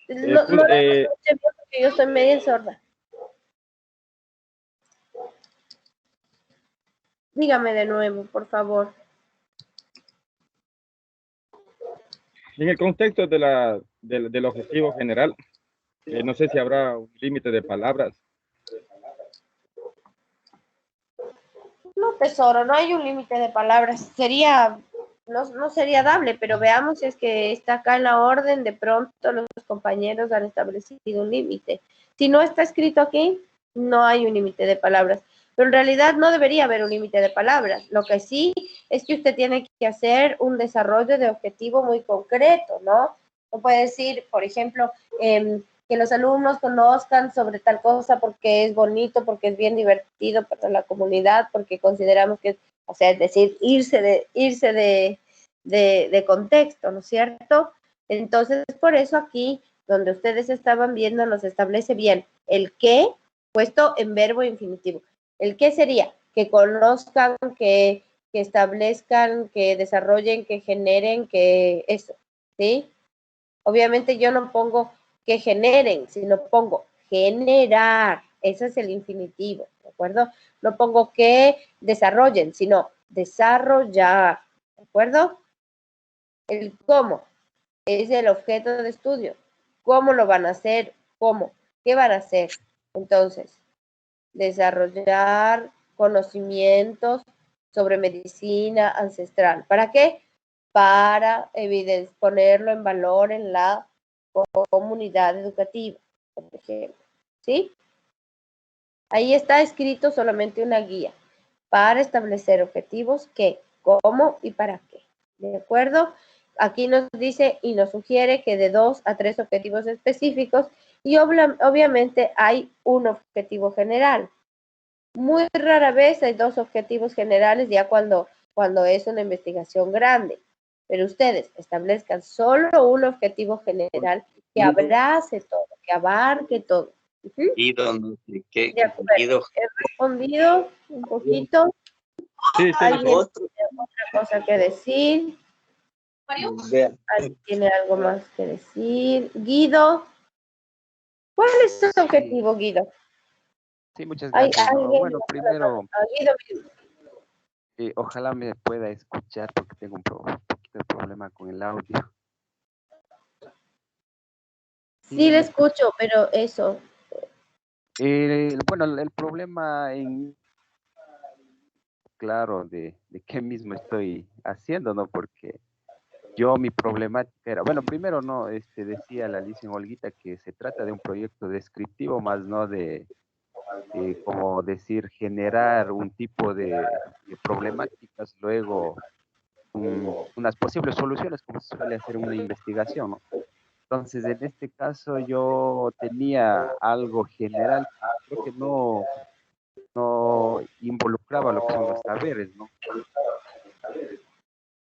No escuché bien porque yo soy media sorda. Dígame de nuevo, por favor. En el contexto del objetivo general, no sé si habrá un límite de palabras. No, tesoro, no hay un límite de palabras. No sería dable, pero veamos si es que está acá en la orden, de pronto los compañeros han establecido un límite. Si no está escrito aquí, no hay un límite de palabras. Pero en realidad no debería haber un límite de palabras. Lo que sí es que usted tiene que hacer un desarrollo de objetivo muy concreto, ¿no? No puede decir, por ejemplo, que los alumnos conozcan sobre tal cosa porque es bonito, porque es bien divertido para la comunidad, porque consideramos que, o sea, es decir, irse de contexto, ¿no es cierto? Entonces, por eso aquí, donde ustedes estaban viendo, nos establece bien el qué puesto en verbo infinitivo. ¿El qué sería? Que conozcan, que establezcan, que desarrollen, que generen, que eso, ¿sí? Obviamente yo no pongo que generen, sino pongo generar. Ese es el infinitivo, ¿de acuerdo? No pongo que desarrollen, sino desarrollar, ¿de acuerdo? El cómo es el objeto de estudio. ¿Cómo lo van a hacer? ¿Cómo? ¿Qué van a hacer? Entonces, desarrollar conocimientos sobre medicina ancestral. ¿Para qué? Para ponerlo en valor en la comunidad educativa, por ejemplo. ¿Sí? Ahí está escrito solamente una guía para establecer objetivos, qué, cómo y para qué. ¿De acuerdo? Aquí nos dice y nos sugiere que de 2 a 3 objetivos específicos y obviamente hay un objetivo general. Muy rara vez hay 2 objetivos generales ya cuando es una investigación grande. Pero ustedes establezcan solo un objetivo general que abrace todo, que abarque todo. Guido, no sé qué. Guido. He respondido un poquito. Sí, ¿Alguien tiene otra cosa que decir? ¿Alguien tiene algo más que decir? Guido, ¿cuál es su objetivo, Guido? Sí, muchas gracias. Bueno, primero, Guido. ojalá me pueda escuchar porque tengo un poquito de problema con el audio. Sí, le escucho, pero eso. Bueno, el problema claro de qué mismo estoy haciendo, ¿no? Porque mi problemática era, bueno, primero no, decía la Alicia Olguita que se trata de un proyecto descriptivo, más no de como decir, generar un tipo de problemáticas, luego unas posibles soluciones, como se suele hacer una investigación, ¿no? Entonces, en este caso yo tenía algo general que creo que no involucraba lo que son los saberes, ¿no?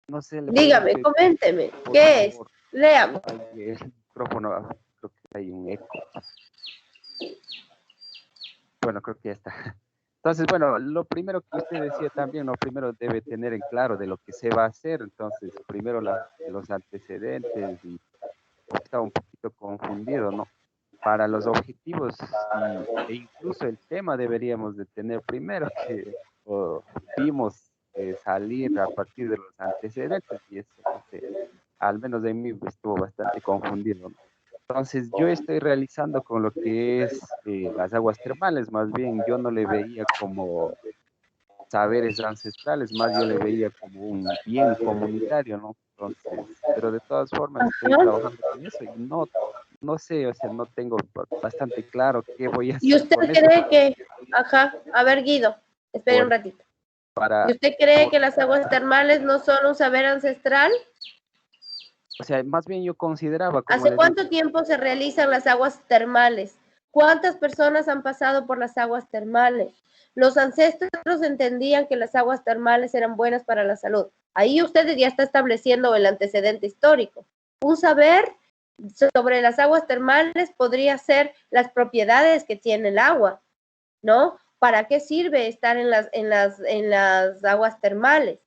No sé, le puedo Dígame, repetir, coménteme, por ¿qué es? favor. Léame. Ay, el micrófono, creo que hay un eco. Bueno, creo que ya está. Entonces, bueno, lo primero que usted decía también, lo primero debe tener en claro de lo que se va a hacer. Entonces, primero los antecedentes y estaba un poquito confundido, ¿no? Para los objetivos e incluso el tema deberíamos de tener primero que vimos salir a partir de los antecedentes y eso, no sé, al menos en mí estuvo bastante confundido, ¿no? Entonces yo estoy realizando con lo que es las aguas termales, más bien yo no le veía como saberes ancestrales, más yo le veía como un bien comunitario, ¿no? Entonces, pero de todas formas estoy Ajá. trabajando con eso y no sé, o sea, no tengo bastante claro qué voy a ¿Y hacer usted con eso cree que, ajá, a ver, Guido, espere un por, ratito. ¿Y para, usted cree por- que las aguas termales no son un saber ancestral? o sea, más bien yo consideraba, como ¿Hace le digo, cuánto tiempo se realizan las aguas termales? ¿Cuántas personas han pasado por las aguas termales? Los ancestros entendían que las aguas termales eran buenas para la salud. Ahí usted ya está estableciendo el antecedente histórico. Un saber sobre las aguas termales podría ser las propiedades que tiene el agua, ¿no? ¿Para qué sirve estar en las aguas termales?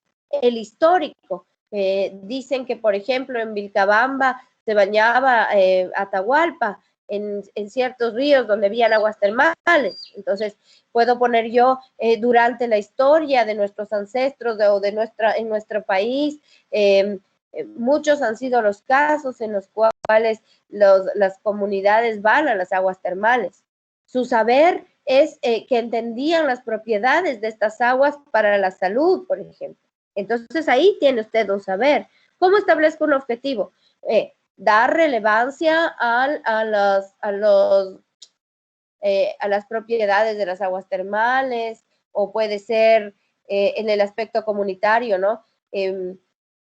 El histórico. Dicen que, por ejemplo, en Vilcabamba se bañaba Atahualpa en ciertos ríos donde habían aguas termales. Entonces, puedo poner yo durante la historia de nuestros ancestros en nuestro país, muchos han sido los casos en los cuales las comunidades van a las aguas termales. Su saber es que entendían las propiedades de estas aguas para la salud, por ejemplo. Entonces ahí tiene usted un saber. ¿Cómo establezco un objetivo? Dar relevancia a las propiedades de las aguas termales, o puede ser en el aspecto comunitario, ¿no?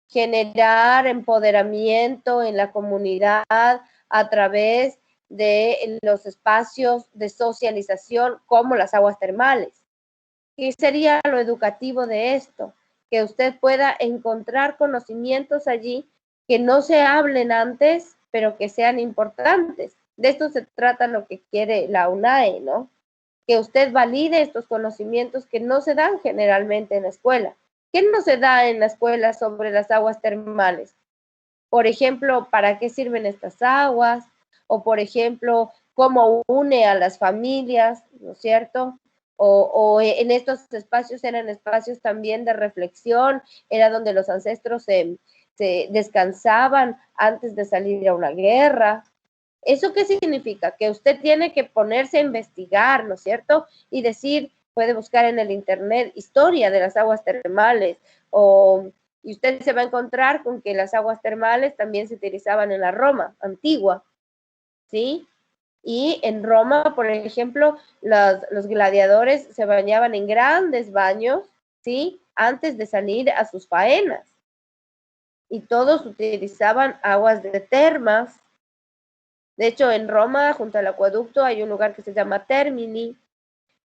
Generar empoderamiento en la comunidad a través de los espacios de socialización como las aguas termales. ¿Qué sería lo educativo de esto? Que usted pueda encontrar conocimientos allí que no se hablen antes, pero que sean importantes. De esto se trata lo que quiere la UNAE, ¿no? Que usted valide estos conocimientos que no se dan generalmente en la escuela. ¿Qué no se da en la escuela sobre las aguas termales? Por ejemplo, ¿para qué sirven estas aguas? O, por ejemplo, cómo une a las familias, ¿no es cierto? O en estos espacios eran espacios también de reflexión, era donde los ancestros se descansaban antes de salir a una guerra. ¿Eso qué significa? Que usted tiene que ponerse a investigar, ¿no es cierto? Y decir, puede buscar en el internet historia de las aguas termales, y usted se va a encontrar con que las aguas termales también se utilizaban en la Roma antigua, ¿sí? Y en Roma, por ejemplo, los gladiadores se bañaban en grandes baños, ¿sí? Antes de salir a sus faenas. Y todos utilizaban aguas de termas. De hecho, en Roma, junto al acueducto, hay un lugar que se llama Termini,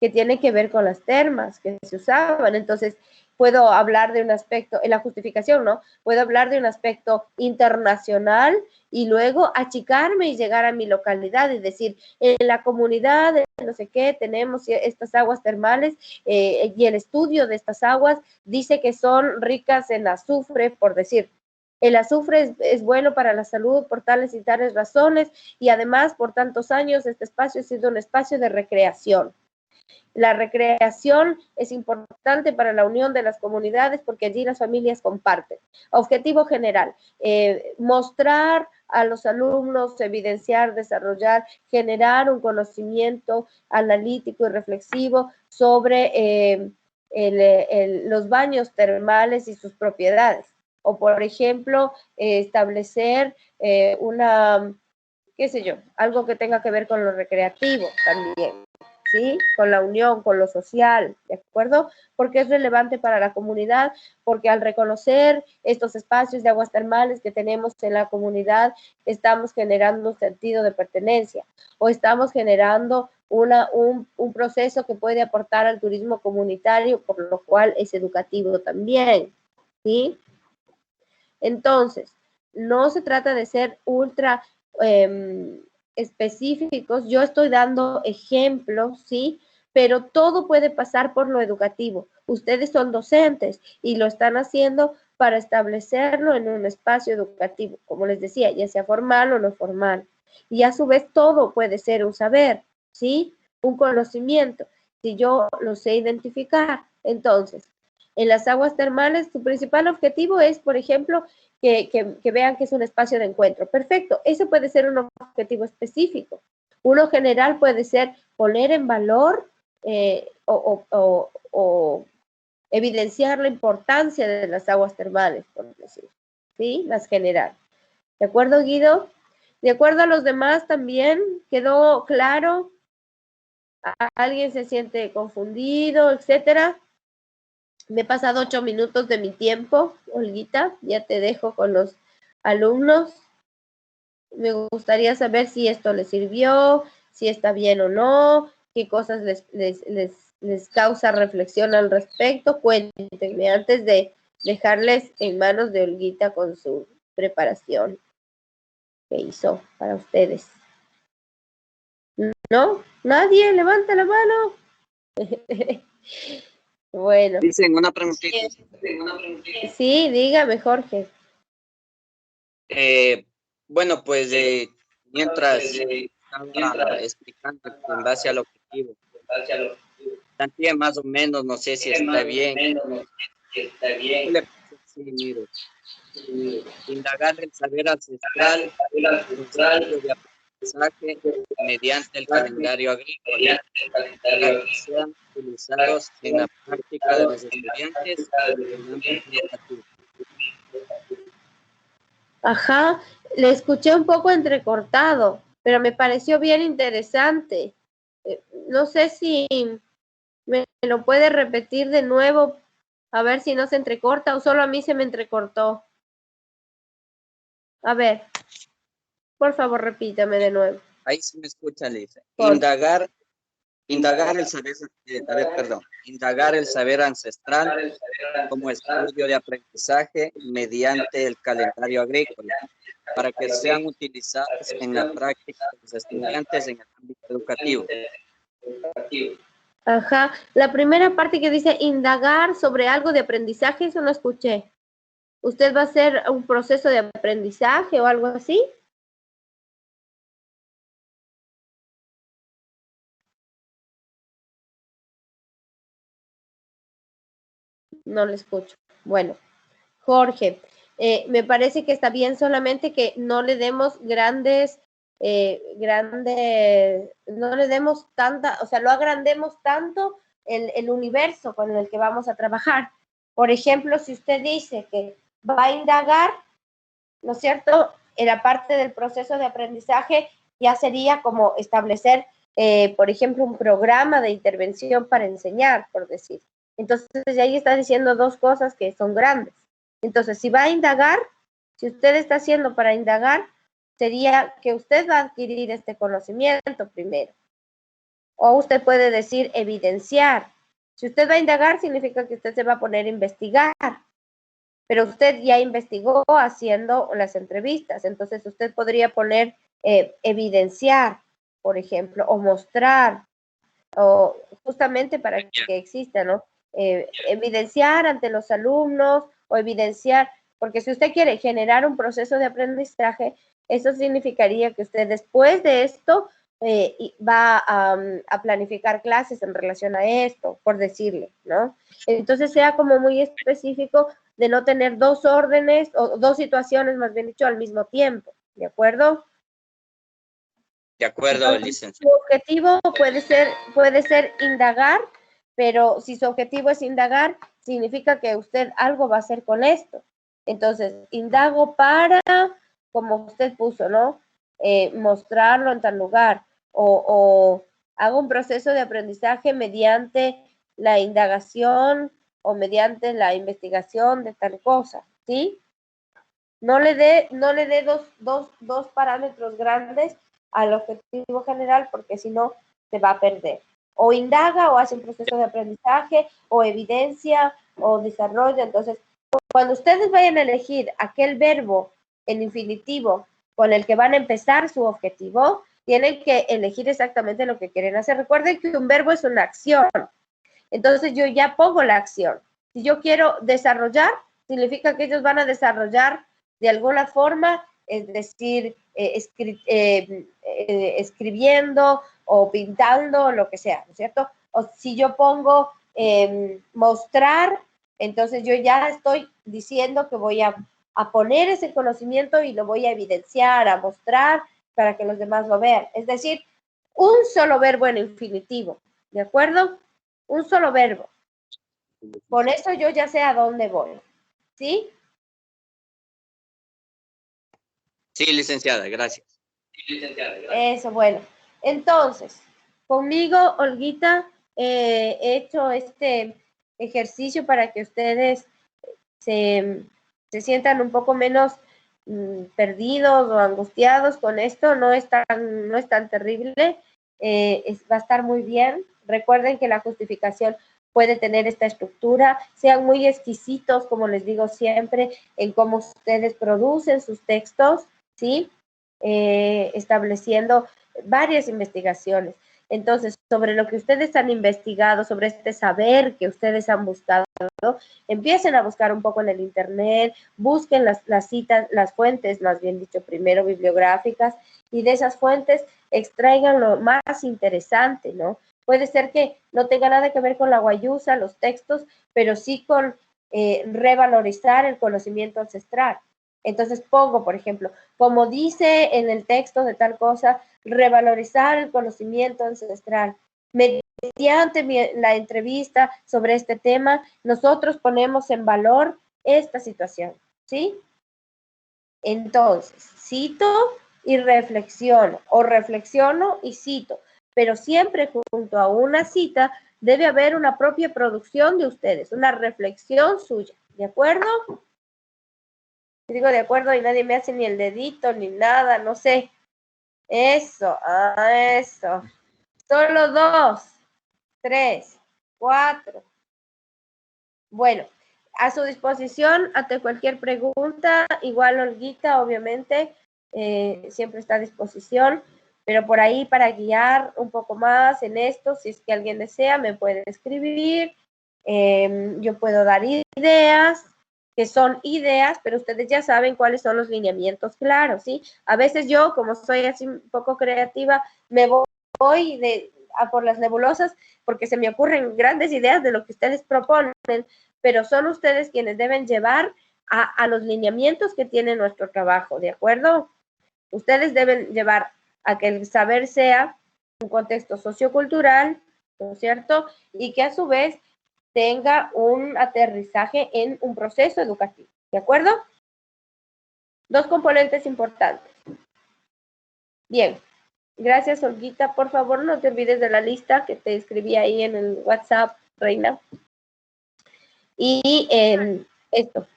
que tiene que ver con las termas que se usaban. Entonces, puedo hablar de un aspecto, en la justificación, ¿no? Puedo hablar de un aspecto internacional y luego achicarme y llegar a mi localidad y decir, en la comunidad, no sé qué, tenemos estas aguas termales y el estudio de estas aguas dice que son ricas en azufre, por decir. El azufre es bueno para la salud por tales y tales razones, y además por tantos años este espacio ha sido un espacio de recreación. La recreación es importante para la unión de las comunidades porque allí las familias comparten. Objetivo general, mostrar a los alumnos, evidenciar, desarrollar, generar un conocimiento analítico y reflexivo sobre los baños termales y sus propiedades. O, por ejemplo, establecer qué sé yo, algo que tenga que ver con lo recreativo también. ¿sí? Con la unión, con lo social, ¿de acuerdo? Porque es relevante para la comunidad, porque al reconocer estos espacios de aguas termales que tenemos en la comunidad, estamos generando un sentido de pertenencia o estamos generando un proceso que puede aportar al turismo comunitario, por lo cual es educativo también, ¿sí? Entonces, no se trata de ser ultra específicos, yo estoy dando ejemplos, ¿sí? Pero todo puede pasar por lo educativo. Ustedes son docentes y lo están haciendo para establecerlo en un espacio educativo, como les decía, ya sea formal o no formal. Y a su vez todo puede ser un saber, ¿sí? Un conocimiento. Si yo lo sé identificar, entonces, en las aguas termales, su principal objetivo es, por ejemplo, que vean que es un espacio de encuentro. Perfecto, ese puede ser un objetivo específico. Uno general puede ser poner en valor o evidenciar la importancia de las aguas termales, por decir, ¿sí? Las general. ¿De acuerdo, Guido? ¿De acuerdo a los demás también? ¿Quedó claro? ¿Alguien se siente confundido, etcétera? Me he pasado 8 minutos de mi tiempo, Olguita, ya te dejo con los alumnos. Me gustaría saber si esto les sirvió, si está bien o no, qué cosas les causa reflexión al respecto. Cuéntenme antes de dejarles en manos de Olguita con su preparación que hizo para ustedes. ¿No? ¿Nadie? Levanta la mano. Bueno. Dicen una preguntita. Sí, dígame, Jorge. Bueno, pues mientras estaba explicando en base al objetivo, también más o menos, no sé si está bien. Sí, mire, indagar el saber ancestral, concepto de aprendizaje mediante el calendario agrícola, para que sean utilizados en la práctica de los estudiantes en ámbito educativo. Ajá, le escuché un poco entrecortado, pero me pareció bien interesante. No sé si me lo puede repetir de nuevo, a ver si no se entrecorta o solo a mí se me entrecortó. A ver, por favor, repítame de nuevo. Ahí se me escucha, Lisa. Indagar el saber, indagar el saber ancestral como estudio de aprendizaje mediante el calendario agrícola, para que sean utilizados en la práctica de los estudiantes en el ámbito educativo. Ajá, la primera parte que dice indagar sobre algo de aprendizaje, eso no escuché. ¿Usted va a hacer un proceso de aprendizaje o algo así? No le escucho. Bueno, Jorge, me parece que está bien, solamente que no le demos no le demos tanta, o sea, lo agrandemos tanto el universo con el que vamos a trabajar. Por ejemplo, si usted dice que va a indagar, ¿no es cierto? En la parte del proceso de aprendizaje ya sería como establecer, por ejemplo, un programa de intervención para enseñar, por decir. Entonces, ahí está diciendo dos cosas que son grandes. Entonces, si va a indagar, si usted está haciendo para indagar, sería que usted va a adquirir este conocimiento primero. O usted puede decir evidenciar. Si usted va a indagar, significa que usted se va a poner a investigar. Pero usted ya investigó haciendo las entrevistas. Entonces, usted podría poner evidenciar, por ejemplo, o mostrar, o justamente para que exista, ¿no? Evidenciar ante los alumnos o evidenciar, porque si usted quiere generar un proceso de aprendizaje, eso significaría que usted después de esto va a planificar clases en relación a esto, por decirle, ¿no? Entonces sea como muy específico de no tener dos órdenes o dos situaciones, más bien dicho, al mismo tiempo, ¿de acuerdo? De acuerdo, licenciado. Su objetivo puede ser indagar, pero si su objetivo es indagar, significa que usted algo va a hacer con esto. Entonces, indago para, como usted puso, ¿no? Mostrarlo en tal lugar o hago un proceso de aprendizaje mediante la indagación o mediante la investigación de tal cosa, ¿sí? No le dé dos parámetros grandes al objetivo general porque si no se va a perder. O indaga o hace un proceso de aprendizaje o evidencia o desarrolla. Entonces, cuando ustedes vayan a elegir aquel verbo en infinitivo con el que van a empezar su objetivo, tienen que elegir exactamente lo que quieren hacer. Recuerden que un verbo es una acción. Entonces, yo ya pongo la acción. Si yo quiero desarrollar, significa que ellos van a desarrollar de alguna forma, es decir, escribiendo o pintando, lo que sea, ¿no es cierto? O si yo pongo mostrar, entonces yo ya estoy diciendo que voy a poner ese conocimiento y lo voy a evidenciar, a mostrar para que los demás lo vean. Es decir, un solo verbo en infinitivo, ¿de acuerdo? Un solo verbo. Con eso yo ya sé a dónde voy, ¿sí? Sí, licenciada, gracias. Eso, bueno. Entonces, conmigo, Olguita, he hecho este ejercicio para que ustedes se sientan un poco menos perdidos o angustiados con esto. No es tan terrible. Va a estar muy bien. Recuerden que la justificación puede tener esta estructura. Sean muy exquisitos, como les digo siempre, en cómo ustedes producen sus textos, ¿sí? Estableciendo varias investigaciones. Entonces, sobre lo que ustedes han investigado, sobre este saber que ustedes han buscado, empiecen a buscar un poco en el internet, busquen las citas, las fuentes, más bien dicho, primero bibliográficas, y de esas fuentes extraigan lo más interesante, ¿no? Puede ser que no tenga nada que ver con la guayusa, los textos, pero sí con revalorizar el conocimiento ancestral. Entonces pongo, por ejemplo, como dice en el texto de tal cosa, revalorizar el conocimiento ancestral. Mediante la entrevista sobre este tema, nosotros ponemos en valor esta situación, ¿sí? Entonces, cito y reflexiono, o reflexiono y cito, pero siempre junto a una cita debe haber una propia producción de ustedes, una reflexión suya, ¿de acuerdo? Digo de acuerdo y nadie me hace ni el dedito ni nada, no sé. Eso, eso. Solo 2, 3, 4. Bueno, a su disposición ante cualquier pregunta, igual Olguita, obviamente, siempre está a disposición, pero por ahí para guiar un poco más en esto, si es que alguien desea, me puede escribir, yo puedo dar ideas, que son ideas, pero ustedes ya saben cuáles son los lineamientos claros, ¿sí? A veces yo, como soy así un poco creativa, me voy a por las nebulosas porque se me ocurren grandes ideas de lo que ustedes proponen, pero son ustedes quienes deben llevar a los lineamientos que tiene nuestro trabajo, ¿de acuerdo? Ustedes deben llevar a que el saber sea un contexto sociocultural, ¿no es cierto? Y que a su vez tenga un aterrizaje en un proceso educativo, ¿de acuerdo? Dos componentes importantes. Bien, gracias, Olguita. Por favor, no te olvides de la lista que te escribí ahí en el WhatsApp, Reina. Y esto,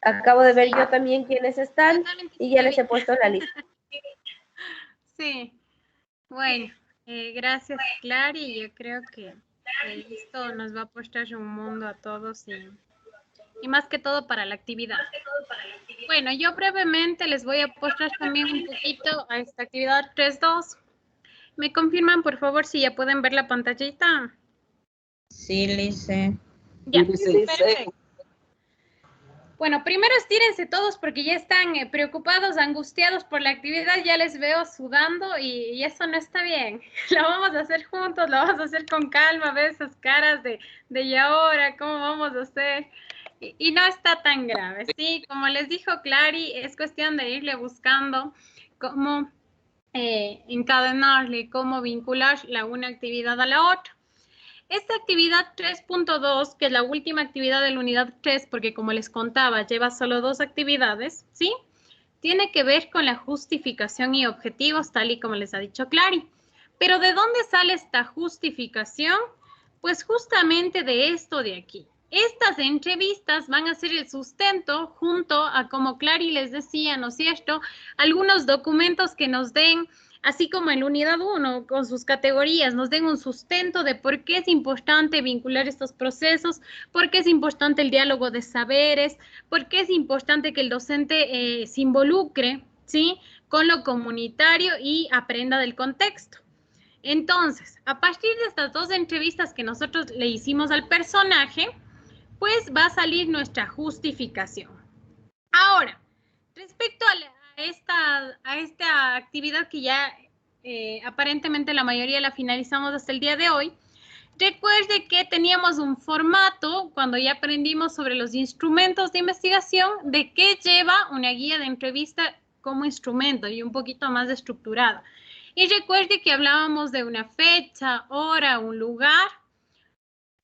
acabo de ver yo también quiénes están y ya les he puesto en la lista. Sí, bueno, gracias, Clary. Yo creo que esto nos va a aportar un mundo a todos y más que todo para la actividad. Bueno, yo brevemente les voy a mostrar también un poquito a esta actividad 3.2. ¿Me confirman, por favor, si ya pueden ver la pantallita? Sí, Lice. Ya, perfecto. Bueno, primero estírense todos porque ya están preocupados, angustiados por la actividad. Ya les veo sudando y eso no está bien. Lo vamos a hacer juntos, lo vamos a hacer con calma. Ve esas caras de ¿y ahora cómo vamos a hacer? Y no está tan grave, ¿sí? Como les dijo Clary, es cuestión de irle buscando cómo encadenarle, cómo vincular una actividad a la otra. Esta actividad 3.2, que es la última actividad de la unidad 3, porque como les contaba, lleva solo 2 actividades, ¿sí? Tiene que ver con la justificación y objetivos, tal y como les ha dicho Clary. Pero ¿de dónde sale esta justificación? Pues justamente de esto de aquí. Estas entrevistas van a ser el sustento junto a, como Clary les decía, ¿no es cierto?, algunos documentos que nos den, así como en la unidad 1, con sus categorías, nos den un sustento de por qué es importante vincular estos procesos, por qué es importante el diálogo de saberes, por qué es importante que el docente se involucre, ¿sí?, con lo comunitario y aprenda del contexto. Entonces, a partir de estas dos entrevistas que nosotros le hicimos al personaje, pues va a salir nuestra justificación. Ahora, respecto a esta actividad que ya aparentemente la mayoría la finalizamos hasta el día de hoy, recuerde que teníamos un formato cuando ya aprendimos sobre los instrumentos de investigación de qué lleva una guía de entrevista como instrumento y un poquito más estructurada. Y recuerde que hablábamos de una fecha, hora, un lugar,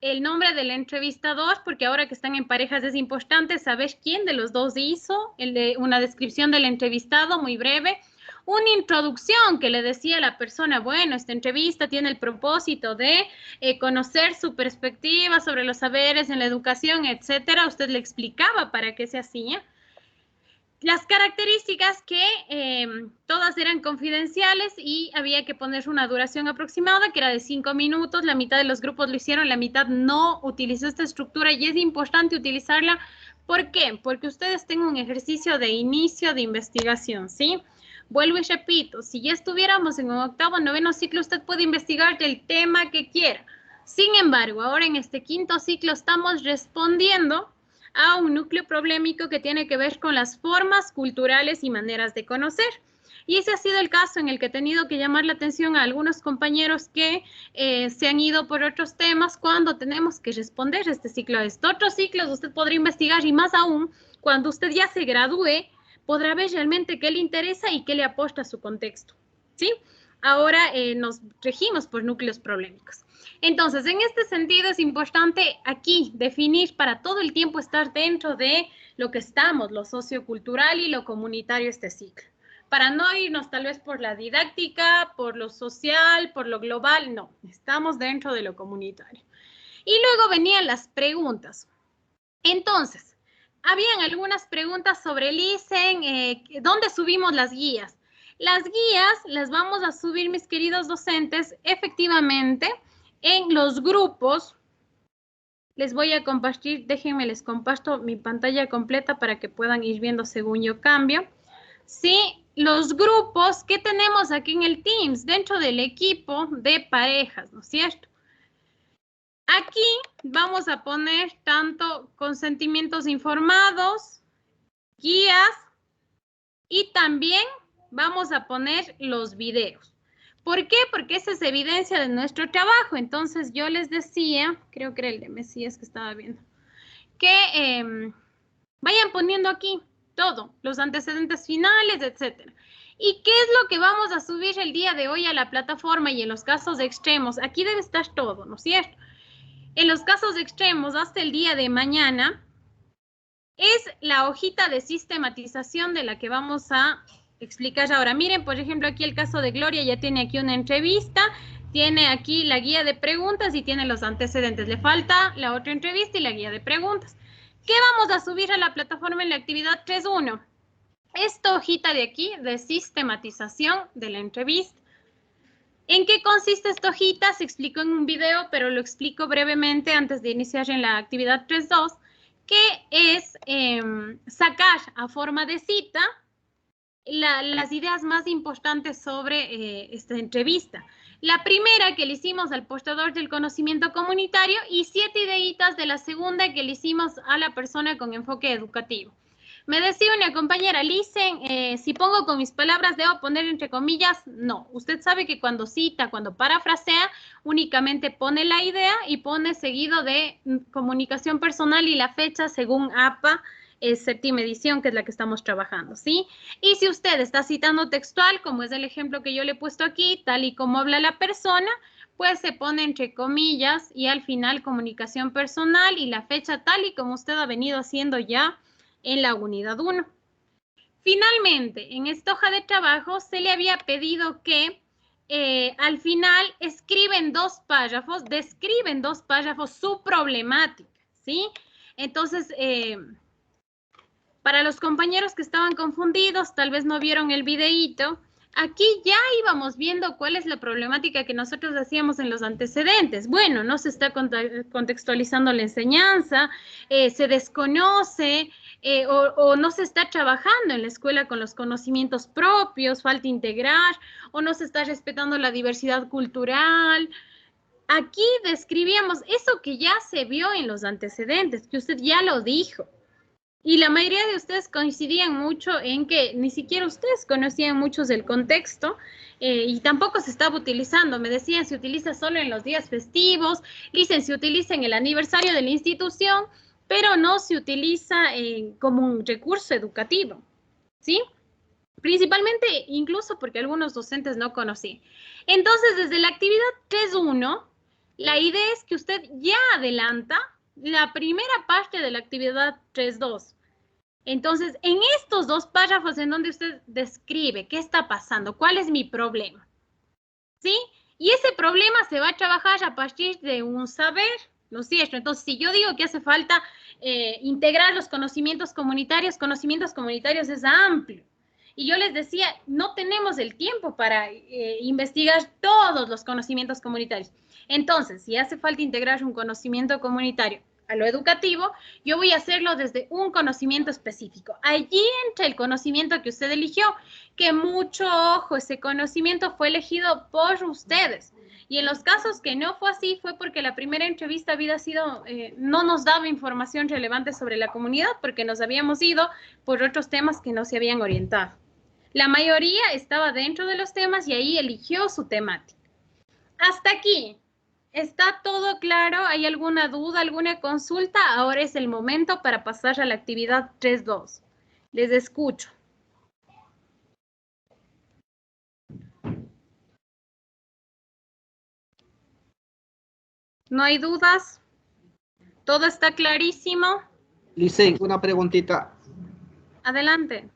el nombre del entrevistador, porque ahora que están en parejas es importante saber quién de los dos hizo, una descripción del entrevistado muy breve, una introducción que le decía a la persona, bueno, esta entrevista tiene el propósito de conocer su perspectiva sobre los saberes en la educación, etcétera. Usted le explicaba para qué se hacía. Las características que todas eran confidenciales y había que poner una duración aproximada que era de 5 minutos, la mitad de los grupos lo hicieron, la mitad no utilizó esta estructura y es importante utilizarla. ¿Por qué? Porque ustedes tengan un ejercicio de inicio de investigación, ¿sí? Vuelvo y repito, si ya estuviéramos en un 8º o 9º ciclo, usted puede investigar del tema que quiera. Sin embargo, ahora en este 5º ciclo estamos respondiendo a un núcleo problemático que tiene que ver con las formas culturales y maneras de conocer. Y ese ha sido el caso en el que he tenido que llamar la atención a algunos compañeros que se han ido por otros temas cuando tenemos que responder este ciclo. Otros ciclos usted podrá investigar y más aún, cuando usted ya se gradúe, podrá ver realmente qué le interesa y qué le aporta a su contexto, ¿sí? Ahora nos regimos por núcleos problemáticos. Entonces, en este sentido es importante aquí definir para todo el tiempo estar dentro de lo que estamos, lo sociocultural y lo comunitario este ciclo. Para no irnos tal vez por la didáctica, por lo social, por lo global, no, estamos dentro de lo comunitario. Y luego venían las preguntas. Entonces, habían algunas preguntas sobre el ISEN, ¿dónde subimos las guías? Las guías las vamos a subir, mis queridos docentes, efectivamente, en los grupos. Les voy a compartir, déjenme les comparto mi pantalla completa para que puedan ir viendo según yo cambio. Sí, los grupos que tenemos aquí en el Teams, dentro del equipo de parejas, ¿no es cierto? Aquí vamos a poner tanto consentimientos informados, guías y también vamos a poner los videos. ¿Por qué? Porque esa es evidencia de nuestro trabajo. Entonces yo les decía, creo que era el de Mesías que estaba viendo, que vayan poniendo aquí todo, los antecedentes finales, etcétera. ¿Y qué es lo que vamos a subir el día de hoy a la plataforma y en los casos extremos? Aquí debe estar todo, ¿no es cierto? En los casos extremos, hasta el día de mañana, es la hojita de sistematización de la que vamos a explicar ahora. Miren, por ejemplo, aquí el caso de Gloria ya tiene aquí una entrevista, tiene aquí la guía de preguntas y tiene los antecedentes. Le falta la otra entrevista y la guía de preguntas. ¿Qué vamos a subir a la plataforma en la actividad 3.1? Esta hojita de aquí de sistematización de la entrevista. ¿En qué consiste esta hojita? Se explicó en un video, pero lo explico brevemente antes de iniciar en la actividad 3.2, que es sacar a forma de cita las ideas más importantes sobre esta entrevista. La primera que le hicimos al portador del conocimiento comunitario y 7 ideitas de la segunda que le hicimos a la persona con enfoque educativo. Me decía una compañera, Lisen, si pongo con mis palabras, ¿debo poner entre comillas? No. Usted sabe que cuando cita, cuando parafrasea, únicamente pone la idea y pone seguido de comunicación personal y la fecha según APA, séptima edición, que es la que estamos trabajando, ¿sí? Y si usted está citando textual, como es el ejemplo que yo le he puesto aquí, tal y como habla la persona, pues se pone entre comillas y al final comunicación personal y la fecha tal y como usted ha venido haciendo ya en la unidad 1. Finalmente, en esta hoja de trabajo se le había pedido que al final escriben 2 párrafos, describen 2 párrafos su problemática, ¿sí? Entonces, para los compañeros que estaban confundidos, tal vez no vieron el videíto, aquí ya íbamos viendo cuál es la problemática que nosotros hacíamos en los antecedentes. Bueno, no se está contextualizando la enseñanza, se desconoce o no se está trabajando en la escuela con los conocimientos propios, falta integrar, o no se está respetando la diversidad cultural. Aquí describíamos eso que ya se vio en los antecedentes, que usted ya lo dijo. Y la mayoría de ustedes coincidían mucho en que ni siquiera ustedes conocían muchos del contexto y tampoco se estaba utilizando. Me decían, se utiliza solo en los días festivos, dicen, se utiliza en el aniversario de la institución, pero no se utiliza como un recurso educativo, ¿sí? Principalmente, incluso porque algunos docentes no conocían. Entonces, desde la actividad 3.1, la idea es que usted ya adelanta la primera parte de la actividad 3.2. Entonces, en estos 2 párrafos en donde usted describe qué está pasando, cuál es mi problema, ¿sí? Y ese problema se va a trabajar a partir de un saber, ¿no es cierto? Entonces, si yo digo que hace falta integrar los conocimientos comunitarios es amplio. Y yo les decía, no tenemos el tiempo para investigar todos los conocimientos comunitarios. Entonces, si hace falta integrar un conocimiento comunitario a lo educativo, yo voy a hacerlo desde un conocimiento específico. Allí entra el conocimiento que usted eligió, que mucho ojo, ese conocimiento fue elegido por ustedes. Y en los casos que no fue así, fue porque la primera entrevista había sido, no nos daba información relevante sobre la comunidad, porque nos habíamos ido por otros temas que no se habían orientado. La mayoría estaba dentro de los temas y ahí eligió su temática. Hasta aquí. ¿Está todo claro? ¿Hay alguna duda, alguna consulta? Ahora es el momento para pasar a la actividad 3.2. Les escucho. ¿No hay dudas? ¿Todo está clarísimo? Licen, una preguntita. Adelante.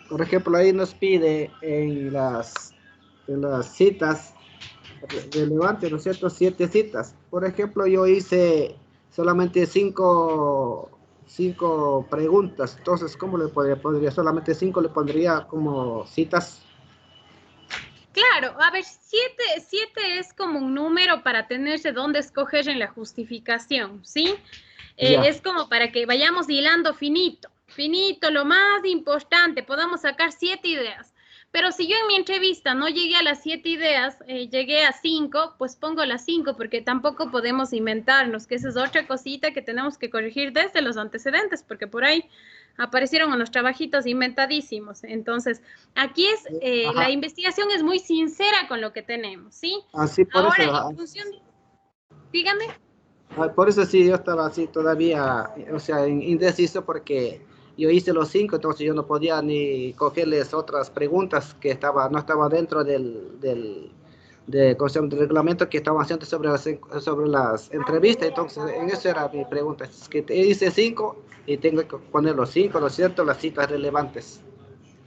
Por ejemplo, ahí nos pide en las citas relevantes, ¿no es cierto? 7 citas. Por ejemplo, yo hice solamente 5 preguntas. Entonces, ¿cómo le podría? Solamente 5 le pondría como citas. Claro, a ver, 7 es como un número para tenerse dónde escoger en la justificación, ¿sí? Es como para que vayamos hilando finito, lo más importante, podamos sacar 7 ideas. Pero si yo en mi entrevista no llegué a las 7 ideas, llegué a 5, pues pongo las 5, porque tampoco podemos inventarnos, que esa es otra cosita que tenemos que corregir desde los antecedentes, porque por ahí aparecieron unos trabajitos inventadísimos. Entonces, aquí es, la investigación es muy sincera con lo que tenemos, ¿sí? Así por ahora, eso. en función, dígame. Por eso sí, yo estaba así todavía, o sea, indeciso, porque yo hice los 5, entonces yo no podía ni cogerles otras preguntas que no estaba dentro del reglamento que estaban haciendo sobre las entrevistas. Entonces, en eso era mi pregunta. Es que hice 5 y tengo que poner los 5, ¿no es cierto? Las citas relevantes.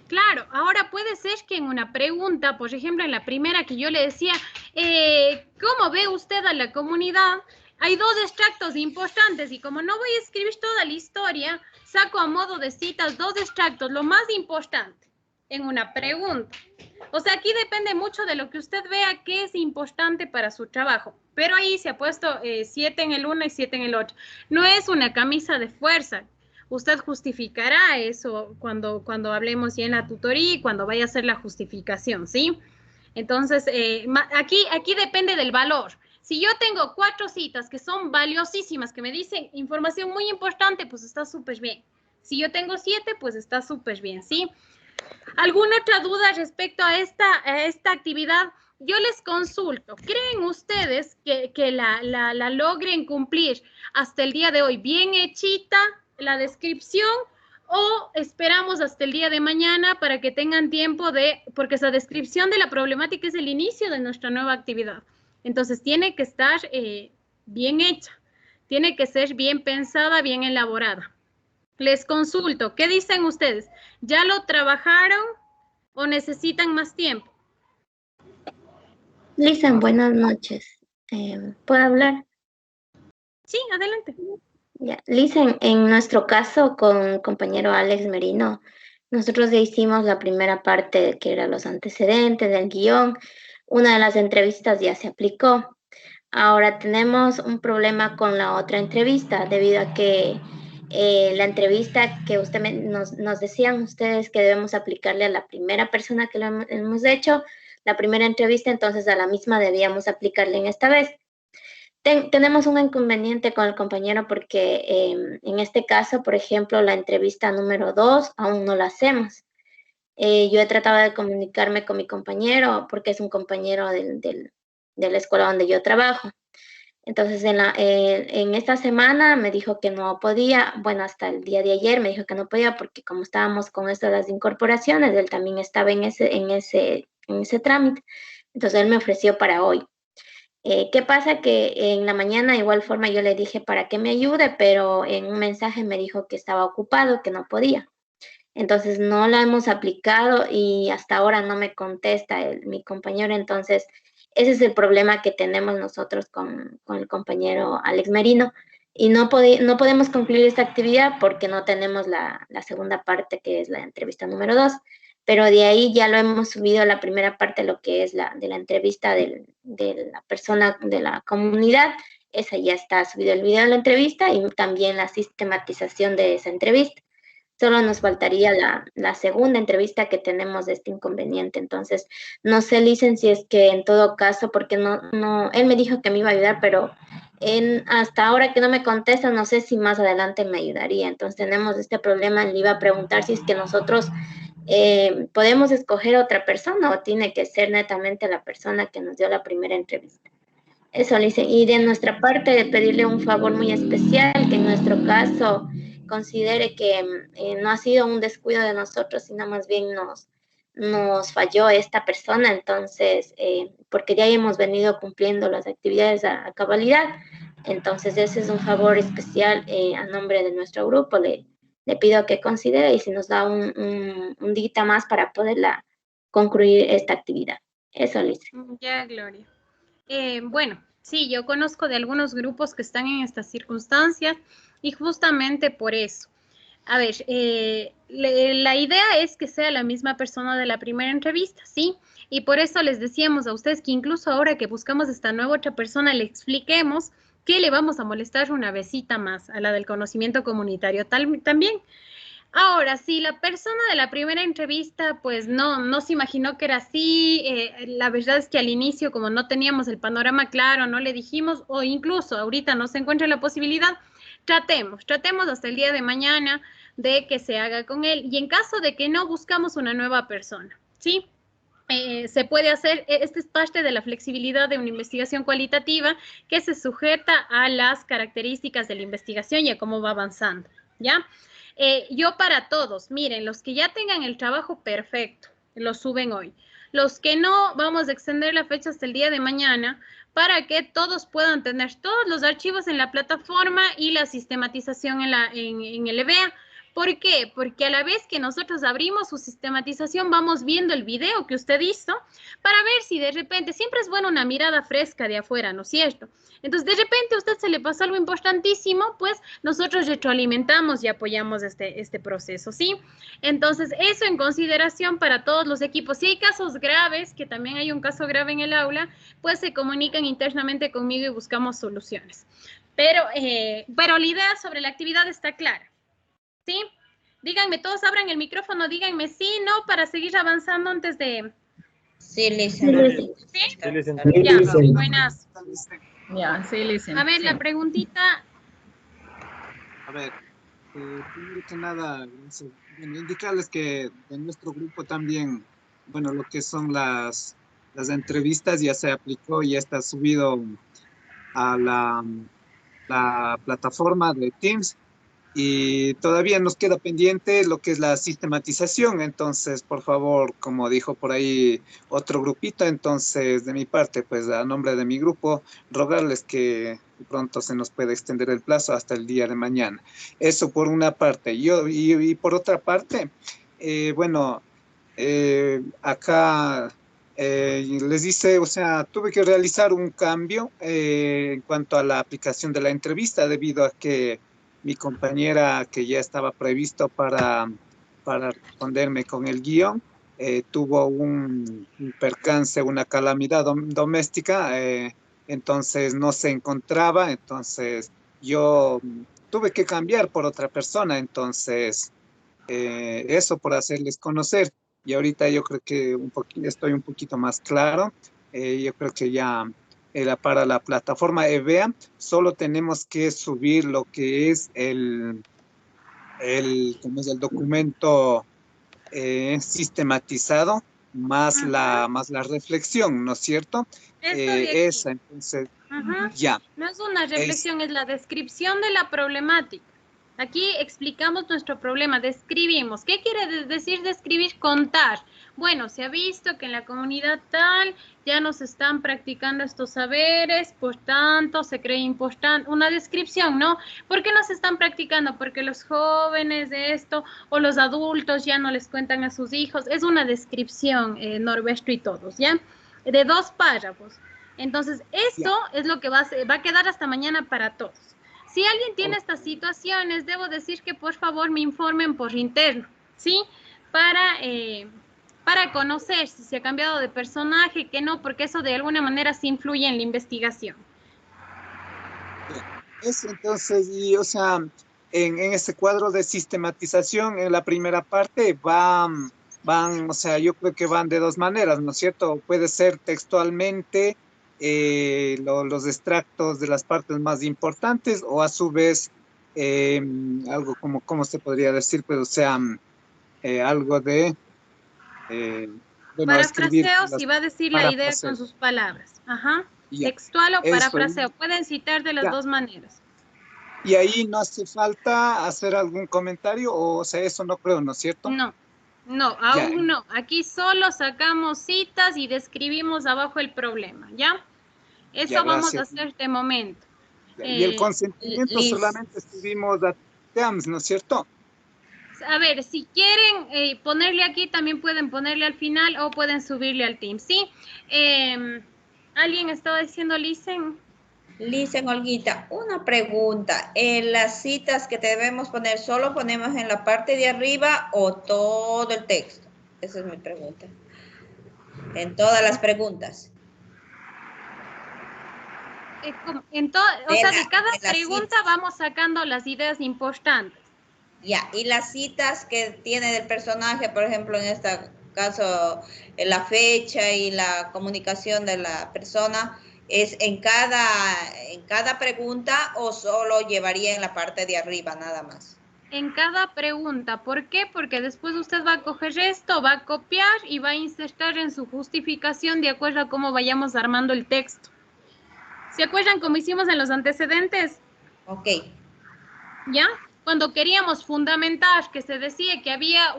Claro, ahora puede ser que en una pregunta, por ejemplo, en la primera que yo le decía, ¿cómo ve usted a la comunidad? Hay 2 extractos importantes y como no voy a escribir toda la historia, saco a modo de citas 2 extractos, lo más importante, en una pregunta. O sea, aquí depende mucho de lo que usted vea que es importante para su trabajo. Pero ahí se ha puesto 7 en el uno y 7 en el otro. No es una camisa de fuerza. Usted justificará eso cuando hablemos ya en la tutoría y cuando vaya a hacer la justificación, ¿sí? Entonces, aquí depende del valor. Si yo tengo 4 citas que son valiosísimas, que me dicen información muy importante, pues está súper bien. Si yo tengo 7, pues está súper bien, ¿sí? ¿Alguna otra duda respecto a esta actividad? Yo les consulto. ¿Creen ustedes que la logren cumplir hasta el día de hoy bien hechita la descripción o esperamos hasta el día de mañana para que tengan tiempo porque esa descripción de la problemática es el inicio de nuestra nueva actividad? Entonces tiene que estar bien hecha, tiene que ser bien pensada, bien elaborada. Les consulto, ¿qué dicen ustedes? ¿Ya lo trabajaron o necesitan más tiempo? Listen, buenas noches. ¿Puedo hablar? Sí, adelante. Ya. Listen, en nuestro caso con compañero Alex Merino, nosotros ya hicimos la primera parte que era los antecedentes del guión. Una de las entrevistas ya se aplicó. Ahora tenemos un problema con la otra entrevista debido a que la entrevista que nos decían ustedes que debemos aplicarle a la primera persona que lo hemos hecho, la primera entrevista, entonces a la misma debíamos aplicarle en esta vez. Tenemos un inconveniente con el compañero porque en este caso, por ejemplo, la entrevista número 2 aún no la hacemos. Yo he tratado de comunicarme con mi compañero porque es un compañero de la escuela donde yo trabajo. Entonces, en esta semana me dijo que no podía, bueno, hasta el día de ayer me dijo que no podía porque como estábamos con esto de las incorporaciones, él también estaba en ese trámite. Entonces, él me ofreció para hoy. ¿Qué pasa? Que en la mañana, de igual forma, yo le dije para que me ayude, pero en un mensaje me dijo que estaba ocupado, que no podía. Entonces no la hemos aplicado y hasta ahora no me contesta mi compañero. Entonces, ese es el problema que tenemos nosotros con el compañero Alex Merino. Y no podemos concluir esta actividad porque no tenemos la segunda parte, que es la entrevista número 2. Pero de ahí ya lo hemos subido a la primera parte, lo que es de la entrevista de la persona de la comunidad. Esa ya está subido el video de la entrevista y también la sistematización de esa entrevista. Solo nos faltaría la segunda entrevista que tenemos de este inconveniente. Entonces, no sé, Licen, si es que en todo caso, porque él me dijo que me iba a ayudar, pero hasta ahora que no me contesta, no sé si más adelante me ayudaría. Entonces, tenemos este problema. Le iba a preguntar si es que nosotros podemos escoger otra persona o tiene que ser netamente la persona que nos dio la primera entrevista. Eso, Licen. Y de nuestra parte, pedirle un favor muy especial, que en nuestro caso considere que no ha sido un descuido de nosotros, sino más bien nos falló esta persona. Entonces, porque ya hemos venido cumpliendo las actividades a cabalidad, entonces ese es un favor especial a nombre de nuestro grupo. Le pido que considere y si nos da un día más para poderla concluir esta actividad. Eso, Liz. Ya, Gloria. Bueno, sí, yo conozco de algunos grupos que están en estas circunstancias y justamente por eso. A ver, la idea es que sea la misma persona de la primera entrevista, ¿sí? Y por eso les decíamos a ustedes que incluso ahora que buscamos esta nueva otra persona, le expliquemos que le vamos a molestar una vesita más a la del conocimiento comunitario también. Ahora, si la persona de la primera entrevista, pues no se imaginó que era así, la verdad es que al inicio, como no teníamos el panorama claro, no le dijimos, o incluso ahorita no se encuentra la posibilidad, tratemos hasta el día de mañana de que se haga con él. Y en caso de que no, buscamos una nueva persona, ¿sí? Se puede hacer, esta es parte de la flexibilidad de una investigación cualitativa que se sujeta a las características de la investigación y a cómo va avanzando, ¿ya? Yo para todos, miren, los que ya tengan el trabajo perfecto, lo suben hoy. Los que no, vamos a extender la fecha hasta el día de mañana para que todos puedan tener todos los archivos en la plataforma y la sistematización en el EBEA. ¿Por qué? Porque a la vez que nosotros abrimos su sistematización, vamos viendo el video que usted hizo para ver si de repente, siempre es bueno una mirada fresca de afuera, ¿no es cierto? Entonces, de repente a usted se le pasó algo importantísimo, pues nosotros retroalimentamos y apoyamos este proceso, ¿sí? Entonces, eso en consideración para todos los equipos. Si hay casos graves, que también hay un caso grave en el aula, pues se comunican internamente conmigo y buscamos soluciones. Pero la idea sobre la actividad está clara. ¿Sí? Díganme, todos abran el micrófono, díganme sí, no, para seguir avanzando antes de... Sí, Listen. ¿Sí? Sí, Listen. Ya, buenas. Ya, sí, Listen. A ver, Sí. la preguntita... A ver, primero que nada, indicarles que en nuestro grupo también, bueno, lo que son las entrevistas ya se aplicó y ya está subido a la plataforma de Teams. Y todavía nos queda pendiente lo que es la sistematización. Entonces, por favor, como dijo por ahí otro grupito, entonces de mi parte, pues a nombre de mi grupo, rogarles que pronto se nos pueda extender el plazo hasta el día de mañana. Eso por una parte. Y por otra parte, bueno, acá les dice, o sea, tuve que realizar un cambio en cuanto a la aplicación de la entrevista debido a que mi compañera que ya estaba previsto para responderme con el guión, tuvo un percance, una calamidad doméstica, entonces no se encontraba, entonces yo tuve que cambiar por otra persona, entonces eso por hacerles conocer. Y ahorita yo creo que estoy un poquito más claro. Yo creo que ya era para la plataforma EVEA, solo tenemos que subir lo que es ¿cómo es el documento sistematizado más la reflexión, ¿no es cierto? Esto de aquí. Esa, entonces, ya. No es una reflexión, es la descripción de la problemática. Aquí explicamos nuestro problema, describimos. ¿Qué quiere decir describir? Contar. Bueno, se ha visto que en la comunidad tal ya nos están practicando estos saberes, por tanto se cree importante. Una descripción, ¿no? ¿Por qué nos están practicando? Porque los jóvenes de esto o los adultos ya no les cuentan a sus hijos. Es una descripción, Norberto y todos, ¿ya? De 2 párrafos. Entonces, esto es lo que va a quedar hasta mañana para todos. Si alguien tiene estas situaciones, debo decir que por favor me informen por interno, ¿sí? Para conocer si se ha cambiado de personaje, que no, porque eso de alguna manera sí influye en la investigación. Eso entonces, y o sea, en ese cuadro de sistematización, en la primera parte van, o sea, yo creo que van de 2 maneras, ¿no es cierto? Puede ser textualmente los extractos de las partes más importantes o a su vez algo como, ¿cómo se podría decir? Pues, o sea, algo de, bueno, escribir. Parafraseo, si va a decir la idea con sus palabras. Ajá. Textual o parafraseo. Pueden citar de las 2 maneras. Y ahí no hace falta hacer algún comentario, o sea, eso no creo, ¿no es cierto? No, aún no. Aquí solo sacamos citas y describimos abajo el problema, ¿ya? Eso vamos a hacer de momento. Y el consentimiento solamente escribimos a TEAMS, ¿no es cierto? A ver, si quieren ponerle aquí, también pueden ponerle al final o pueden subirle al Teams, ¿sí? ¿Alguien estaba diciendo, Lisen? Lisen, Olguita, una pregunta. ¿En las citas que debemos poner, solo ponemos en la parte de arriba o todo el texto? Esa es mi pregunta. En todas las preguntas. O sea, de cada pregunta vamos sacando las ideas importantes. Ya, y las citas que tiene del personaje, por ejemplo, en este caso, la fecha y la comunicación de la persona, ¿es en cada pregunta o solo llevaría en la parte de arriba nada más? En cada pregunta. ¿Por qué? Porque después usted va a coger esto, va a copiar y va a insertar en su justificación de acuerdo a cómo vayamos armando el texto. ¿Se acuerdan cómo hicimos en los antecedentes? Ok. ¿Ya? Cuando queríamos fundamentar que se decía que había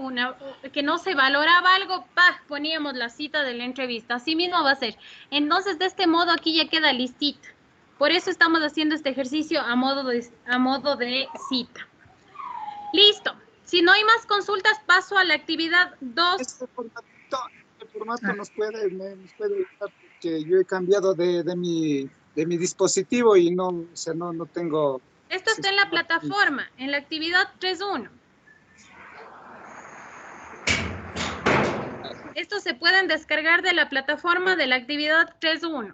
que no se valoraba algo, poníamos la cita de la entrevista. Así mismo va a ser. Entonces, de este modo aquí ya queda listita. Por eso estamos haciendo este ejercicio a modo de cita. Listo. Si no hay más consultas, paso a la actividad 2. Este formato nos puede ayudar porque yo he cambiado de mi dispositivo y no tengo... Esto está en la plataforma, en la actividad 3.1. Estos se pueden descargar de la plataforma de la actividad 3.1.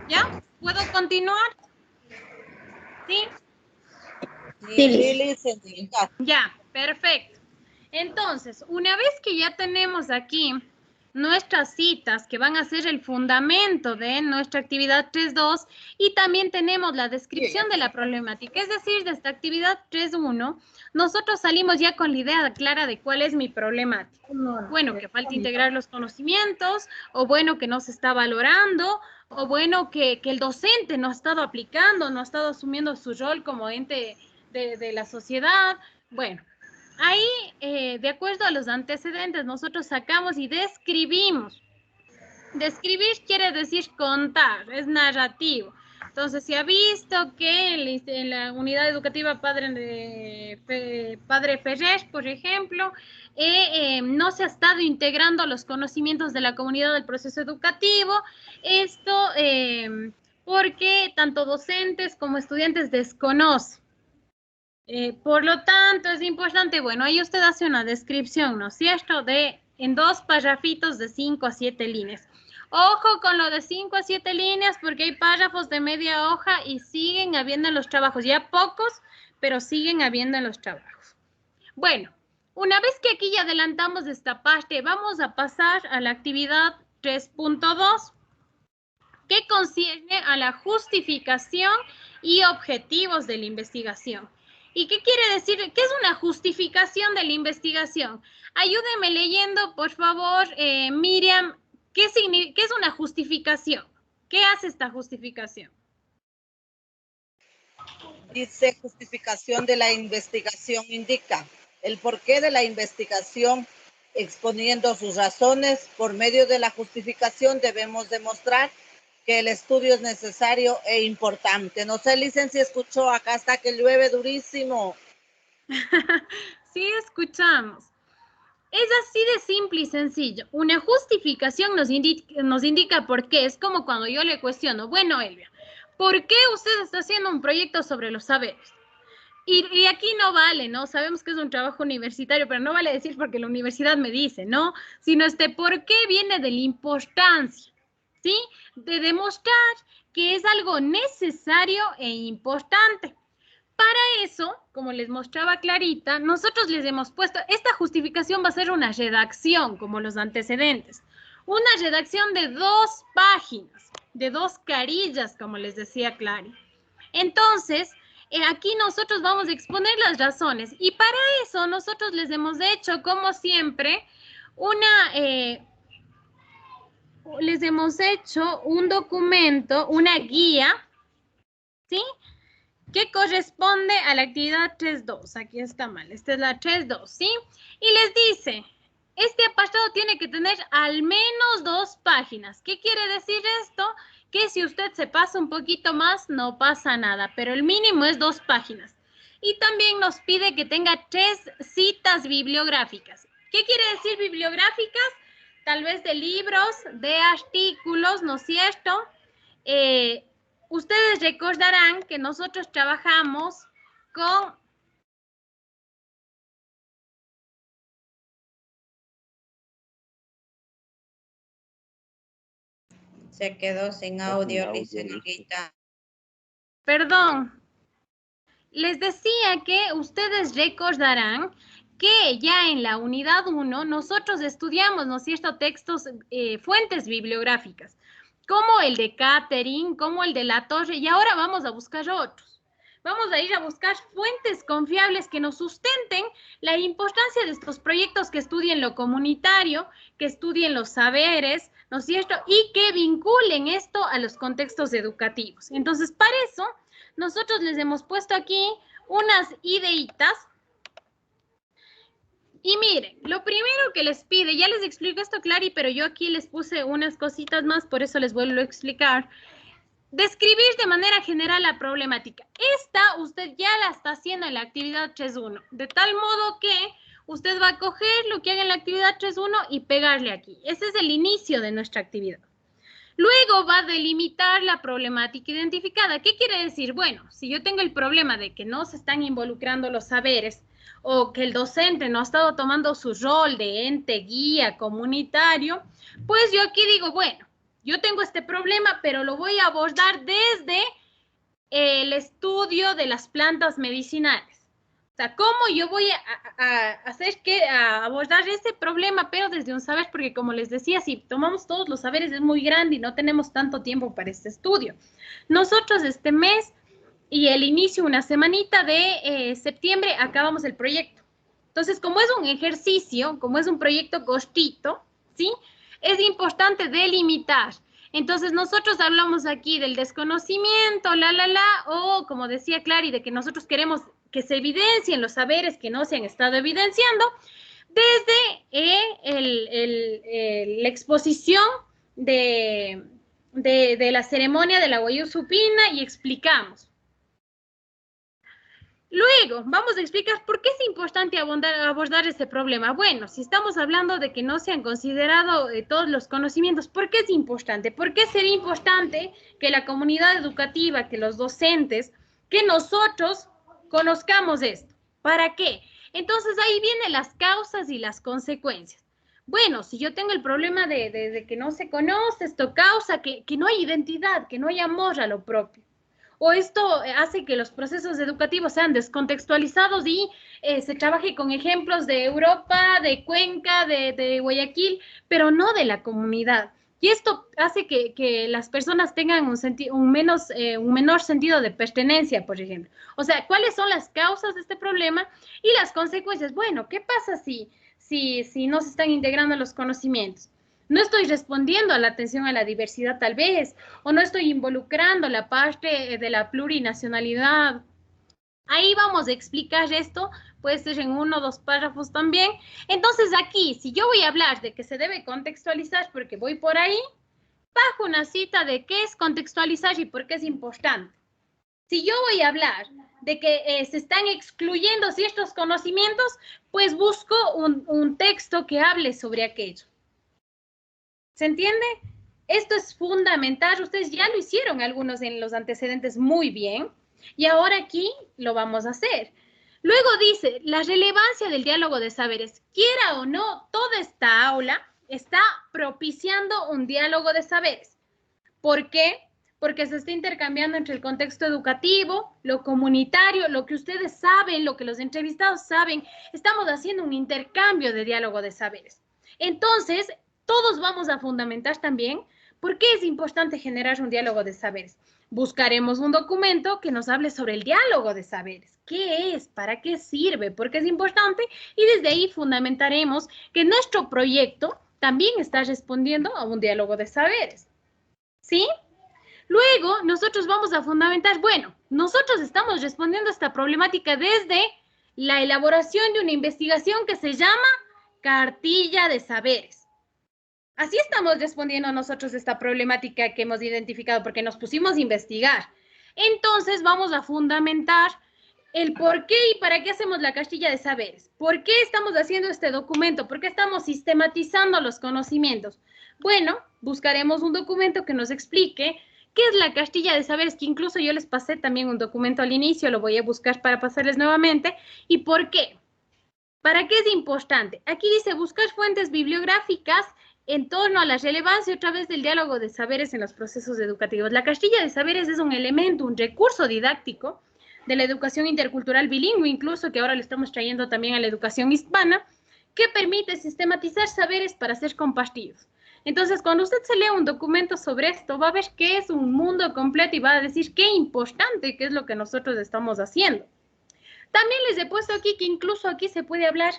¿Ya? ¿Puedo continuar? ¿Sí? Sí. Ya, perfecto. Entonces, una vez que ya tenemos aquí nuestras citas que van a ser el fundamento de nuestra actividad 3.2 y también tenemos la descripción de la problemática, es decir, de esta actividad 3.1, nosotros salimos ya con la idea clara de cuál es mi problemática. Bueno, que falta integrar los conocimientos, o bueno, que no se está valorando, o bueno, que el docente no ha estado aplicando, no ha estado asumiendo su rol como ente de la sociedad. Bueno, ahí, de acuerdo a los antecedentes, nosotros sacamos y describimos. Describir quiere decir contar, es narrativo. Entonces, se ha visto que en la unidad educativa Padre Ferrer, por ejemplo, no se ha estado integrando los conocimientos de la comunidad del proceso educativo. Esto porque tanto docentes como estudiantes desconocen. Por lo tanto, es importante, bueno, ahí usted hace una descripción, ¿no es cierto?, en 2 párrafitos de 5 a 7 líneas. Ojo con lo de 5 a 7 líneas porque hay párrafos de media hoja y siguen habiendo en los trabajos. Ya pocos, pero siguen habiendo en los trabajos. Bueno, una vez que aquí ya adelantamos esta parte, vamos a pasar a la actividad 3.2, que concierne a la justificación y objetivos de la investigación. ¿Y qué quiere decir? ¿Qué es una justificación de la investigación? Ayúdeme leyendo, por favor, Miriam. ¿Qué es una justificación? ¿Qué hace esta justificación? Dice justificación de la investigación indica el porqué de la investigación exponiendo sus razones. Por medio de la justificación debemos demostrar que el estudio es necesario e importante. No sé, Licen, si escuchó, acá está que llueve durísimo. Sí, escuchamos. Es así de simple y sencillo. Una justificación nos indica por qué. Es como cuando yo le cuestiono, bueno, Elvia, ¿por qué usted está haciendo un proyecto sobre los saberes? Y aquí no vale, ¿no? Sabemos que es un trabajo universitario, pero no vale decir porque la universidad me dice, ¿no? Sino por qué viene de la importancia, ¿sí? De demostrar que es algo necesario e importante. Para eso, como les mostraba Clarita, nosotros les hemos puesto, esta justificación va a ser una redacción, como los antecedentes. Una redacción de 2 páginas, de 2 carillas, como les decía Clary. Entonces, aquí nosotros vamos a exponer las razones. Y para eso nosotros les hemos hecho, como siempre, les hemos hecho un documento, una guía, ¿sí?, que corresponde a la actividad 3.2. Aquí está mal, esta es la 3.2, ¿sí? Y les dice, este apartado tiene que tener al menos 2 páginas. ¿Qué quiere decir esto? Que si usted se pasa un poquito más, no pasa nada, pero el mínimo es 2 páginas. Y también nos pide que tenga 3 citas bibliográficas. ¿Qué quiere decir bibliográficas? Tal vez de libros, de artículos, ¿no es cierto? Ustedes recordarán que nosotros trabajamos con... Se quedó sin audio, Licenciada. Perdón. Les decía que ustedes recordarán que ya en la unidad 1 nosotros estudiamos, ¿no es cierto?, textos, fuentes bibliográficas, como el de Catherine, como el de La Torre, y ahora vamos a buscar otros. Vamos a ir a buscar fuentes confiables que nos sustenten la importancia de estos proyectos, que estudien lo comunitario, que estudien los saberes, ¿no es cierto?, y que vinculen esto a los contextos educativos. Entonces, para eso, nosotros les hemos puesto aquí unas ideitas. Y miren, lo primero que les pide, ya les explico esto, Clary, pero yo aquí les puse unas cositas más, por eso les vuelvo a explicar. Describir de manera general la problemática. Esta usted ya la está haciendo en la actividad 3.1, de tal modo que usted va a coger lo que haga en la actividad 3.1 y pegarle aquí. Ese es el inicio de nuestra actividad. Luego va a delimitar la problemática identificada. ¿Qué quiere decir? Bueno, si yo tengo el problema de que no se están involucrando los saberes o que el docente no ha estado tomando su rol de ente guía comunitario, pues yo aquí digo, bueno, yo tengo este problema, pero lo voy a abordar desde el estudio de las plantas medicinales. O sea, ¿cómo yo voy a abordar ese problema, pero desde un saber? Porque como les decía, si tomamos todos los saberes es muy grande y no tenemos tanto tiempo para este estudio. Nosotros este mes y el inicio, una semanita de septiembre, acabamos el proyecto. Entonces, como es un ejercicio, como es un proyecto cortito, ¿sí?, es importante delimitar. Entonces, nosotros hablamos aquí del desconocimiento, o como decía Clary, de que nosotros queremos que se evidencien los saberes que no se han estado evidenciando desde la exposición de de la ceremonia de la Guayú Supina y explicamos. Luego, vamos a explicar por qué es importante abordar este problema. Bueno, si estamos hablando de que no se han considerado todos los conocimientos, ¿por qué es importante? ¿Por qué sería importante que la comunidad educativa, que los docentes, que nosotros conozcamos esto? ¿Para qué? Entonces, ahí vienen las causas y las consecuencias. Bueno, si yo tengo el problema de que no se conoce, esto causa que no hay identidad, que no hay amor a lo propio. O esto hace que los procesos educativos sean descontextualizados y se trabaje con ejemplos de Europa, de Cuenca, de Guayaquil, pero no de la comunidad. Y esto hace que las personas tengan un menor sentido de pertenencia, por ejemplo. O sea, ¿cuáles son las causas de este problema y las consecuencias? Bueno, ¿qué pasa si no se están integrando los conocimientos? No estoy respondiendo a la atención a la diversidad tal vez, o no estoy involucrando la parte de la plurinacionalidad. Ahí vamos a explicar esto, puede ser en 1 o 2 párrafos también. Entonces aquí, si yo voy a hablar de que se debe contextualizar porque voy por ahí, bajo una cita de qué es contextualizar y por qué es importante. Si yo voy a hablar de que se están excluyendo ciertos conocimientos, pues busco un texto que hable sobre aquello. ¿Se entiende? Esto es fundamental. Ustedes ya lo hicieron algunos en los antecedentes muy bien. Y ahora aquí lo vamos a hacer. Luego dice, la relevancia del diálogo de saberes. Quiera o no, toda esta aula está propiciando un diálogo de saberes. ¿Por qué? Porque se está intercambiando entre el contexto educativo, lo comunitario, lo que ustedes saben, lo que los entrevistados saben. Estamos haciendo un intercambio de diálogo de saberes. Entonces, todos vamos a fundamentar también por qué es importante generar un diálogo de saberes. Buscaremos un documento que nos hable sobre el diálogo de saberes. ¿Qué es? ¿Para qué sirve? ¿Por qué es importante? Y desde ahí fundamentaremos que nuestro proyecto también está respondiendo a un diálogo de saberes. ¿Sí? Luego, nosotros vamos a fundamentar, bueno, nosotros estamos respondiendo a esta problemática desde la elaboración de una investigación que se llama cartilla de saberes. Así estamos respondiendo nosotros a esta problemática que hemos identificado porque nos pusimos a investigar. Entonces vamos a fundamentar el por qué y para qué hacemos la cartilla de saberes. ¿Por qué estamos haciendo este documento? ¿Por qué estamos sistematizando los conocimientos? Bueno, buscaremos un documento que nos explique qué es la cartilla de saberes, que incluso yo les pasé también un documento al inicio, lo voy a buscar para pasarles nuevamente. ¿Y por qué? ¿Para qué es importante? Aquí dice buscar fuentes bibliográficas en torno a la relevancia otra vez del diálogo de saberes en los procesos educativos. La cartilla de saberes es un elemento, un recurso didáctico de la educación intercultural bilingüe, incluso que ahora le estamos trayendo también a la educación hispana, que permite sistematizar saberes para ser compartidos. Entonces, cuando usted se lea un documento sobre esto, va a ver que es un mundo completo y va a decir qué importante, qué es lo que nosotros estamos haciendo. También les he puesto aquí que incluso aquí se puede hablar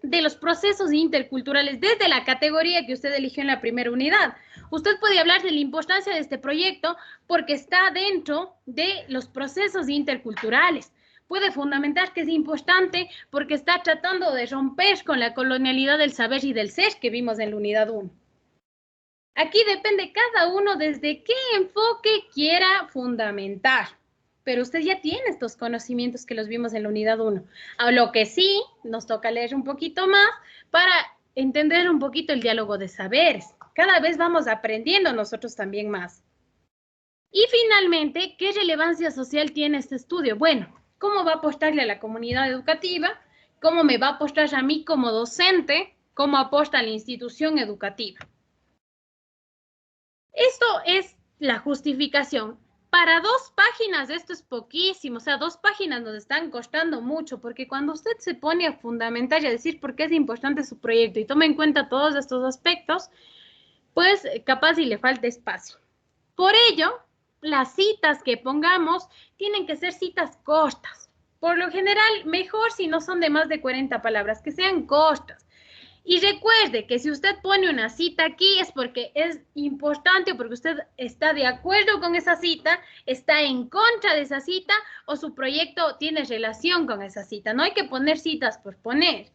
de los procesos interculturales desde la categoría que usted eligió en la primera unidad. Usted puede hablar de la importancia de este proyecto porque está dentro de los procesos interculturales. Puede fundamentar que es importante porque está tratando de romper con la colonialidad del saber y del ser que vimos en la unidad 1. Aquí depende cada uno desde qué enfoque quiera fundamentar. Pero usted ya tiene estos conocimientos que los vimos en la unidad 1. A lo que sí, nos toca leer un poquito más para entender un poquito el diálogo de saberes. Cada vez vamos aprendiendo nosotros también más. Y finalmente, ¿qué relevancia social tiene este estudio? Bueno, ¿cómo va a apostarle a la comunidad educativa? ¿Cómo me va a apostar a mí como docente? ¿Cómo aposta a la institución educativa? Esto es la justificación. Para 2 páginas esto es poquísimo, o sea, 2 páginas nos están costando mucho, porque cuando usted se pone a fundamentar y a decir por qué es importante su proyecto y toma en cuenta todos estos aspectos, pues capaz si le falta espacio. Por ello, las citas que pongamos tienen que ser citas cortas. Por lo general, mejor si no son de más de 40 palabras, que sean cortas. Y recuerde que si usted pone una cita aquí es porque es importante o porque usted está de acuerdo con esa cita, está en contra de esa cita o su proyecto tiene relación con esa cita. No hay que poner citas por poner.